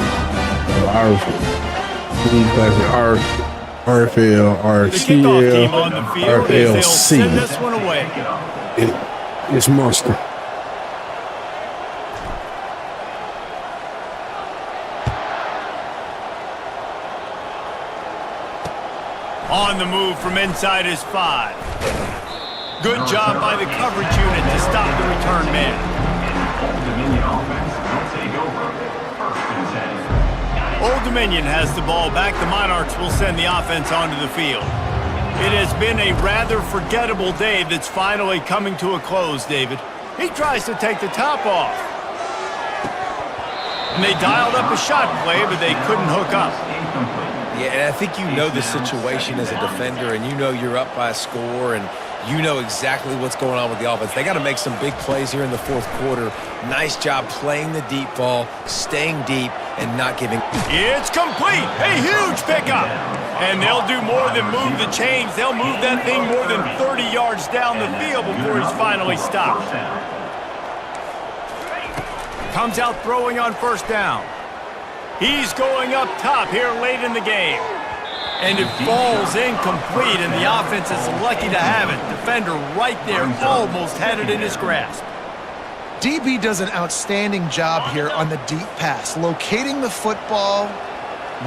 RFL, RCL, RFLC. Send this one away. It's monster. On the move from inside his 5. Good job by the coverage unit to stop the return man. Old Dominion offense will take over. 1st and 10. Old Dominion has the ball back. The Monarchs will send the offense onto the field. It has been a rather forgettable day that's finally coming to a close, David. He tries to take the top off. And they dialed up a shot play, but they couldn't hook up. Yeah, and I think you know the situation as a defender, and you know you're up by a score, and you know exactly what's going on with the offense. They got to make some big plays here in the 4th quarter. Nice job playing the deep ball, staying deep, and not giving. It's complete. A huge pickup. And they'll do more than move the chains. They'll move that thing more than 30 yards down the field before he's finally stopped. Comes out throwing on 1st down. He's going up top here late in the game. And it falls incomplete, and the offense is lucky to have it. Defender right there almost had it in his grasp. DB does an outstanding job here on the deep pass, locating the football,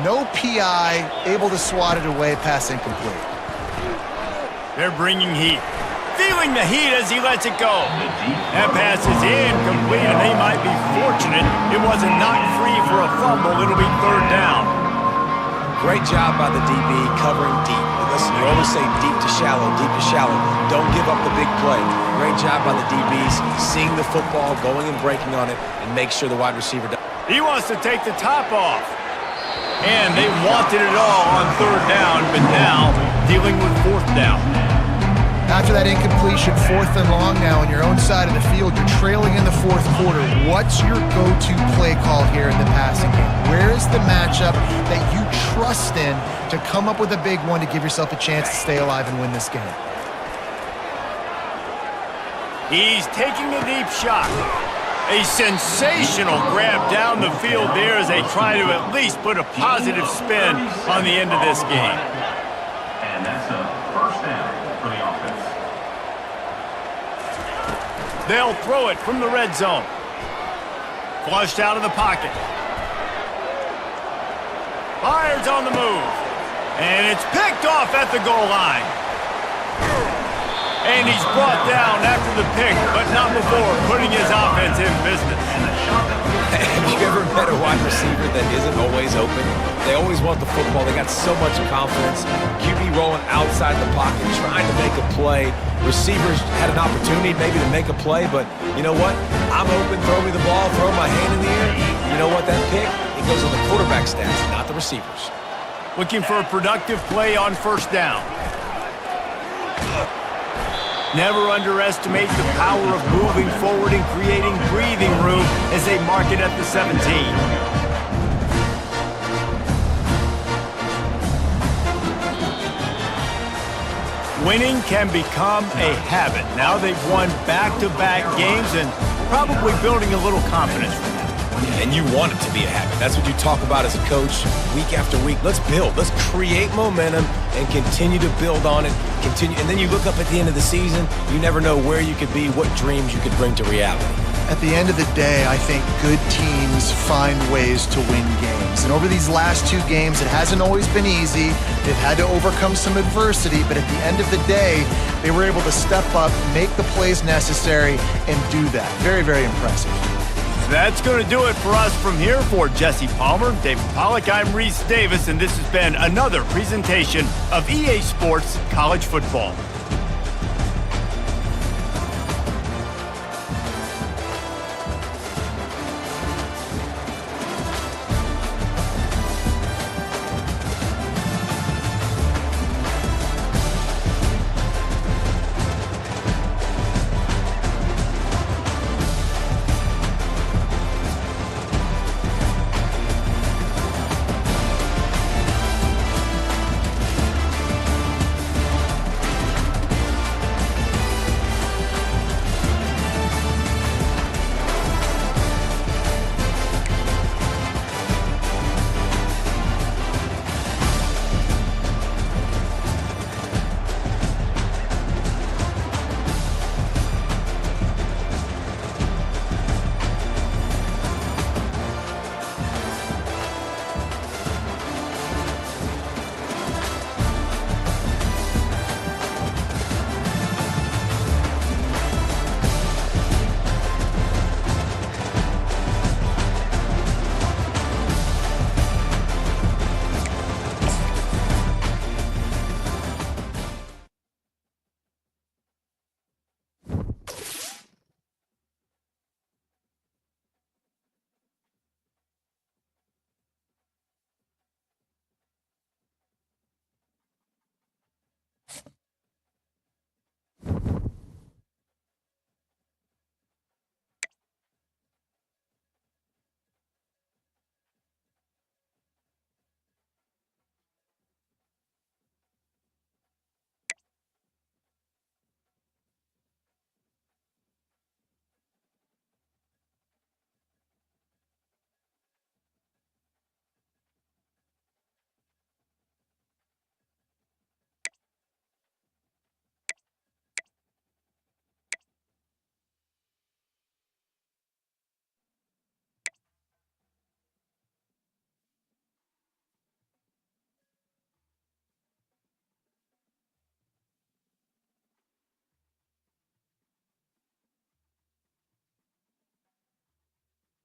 no PI, able to swat it away, pass incomplete. They're bringing heat. Feeling the heat as he lets it go. That pass is incomplete, and they might be fortunate it wasn't knocked free for a fumble. It'll be 3rd down. Great job by the DB covering deep. Listen, you always say deep to shallow, deep to shallow. Don't give up the big play. Great job by the DBs, seeing the football, going and breaking on it, and make sure the wide receiver does. He wants to take the top off. And they wanted it all on 3rd down, but now dealing with 4th down. After that incompletion, 4th and long now on your own side of the field, you're trailing in the 4th quarter. What's your go-to play call here in the passing game? Where is the matchup that you trust in to come up with a big one to give yourself a chance to stay alive and win this game? He's taking a deep shot. A sensational grab down the field there as they try to at least put a positive spin on the end of this game. And that's a 1st down for the offense. They'll throw it from the red zone. Flushed out of the pocket. Fires on the move. And it's picked off at the goal line. And he's brought down after the pick, but not before putting his offense in business. Have you ever met a wide receiver that isn't always open? They always want the football. They got so much confidence. QB rolling outside the pocket, trying to make a play. Receivers had an opportunity maybe to make a play, but you know what? I'm open, throw me the ball, throw my hand in the air. You know what? That pick, it goes on the quarterback stats, not the receivers. Looking for a productive play on 1st down. Never underestimate the power of moving forward and creating breathing room as they mark it at the 17. Winning can become a habit. Now they've won back-to-back games and probably building a little confidence from that. And you want it to be a habit. That's what you talk about as a coach week after week. Let's build. Let's create momentum and continue to build on it. Continue, and then you look up at the end of the season, you never know where you could be, what dreams you could bring to reality. At the end of the day, I think good teams find ways to win games. And over these last 2 games, it hasn't always been easy. They've had to overcome some adversity, but at the end of the day, they were able to step up, make the plays necessary, and do that. Very, very impressive. That's going to do it for us from here. For Jesse Palmer, David Pollack, I'm Reese Davis, and this has been another presentation of EA Sports College Football.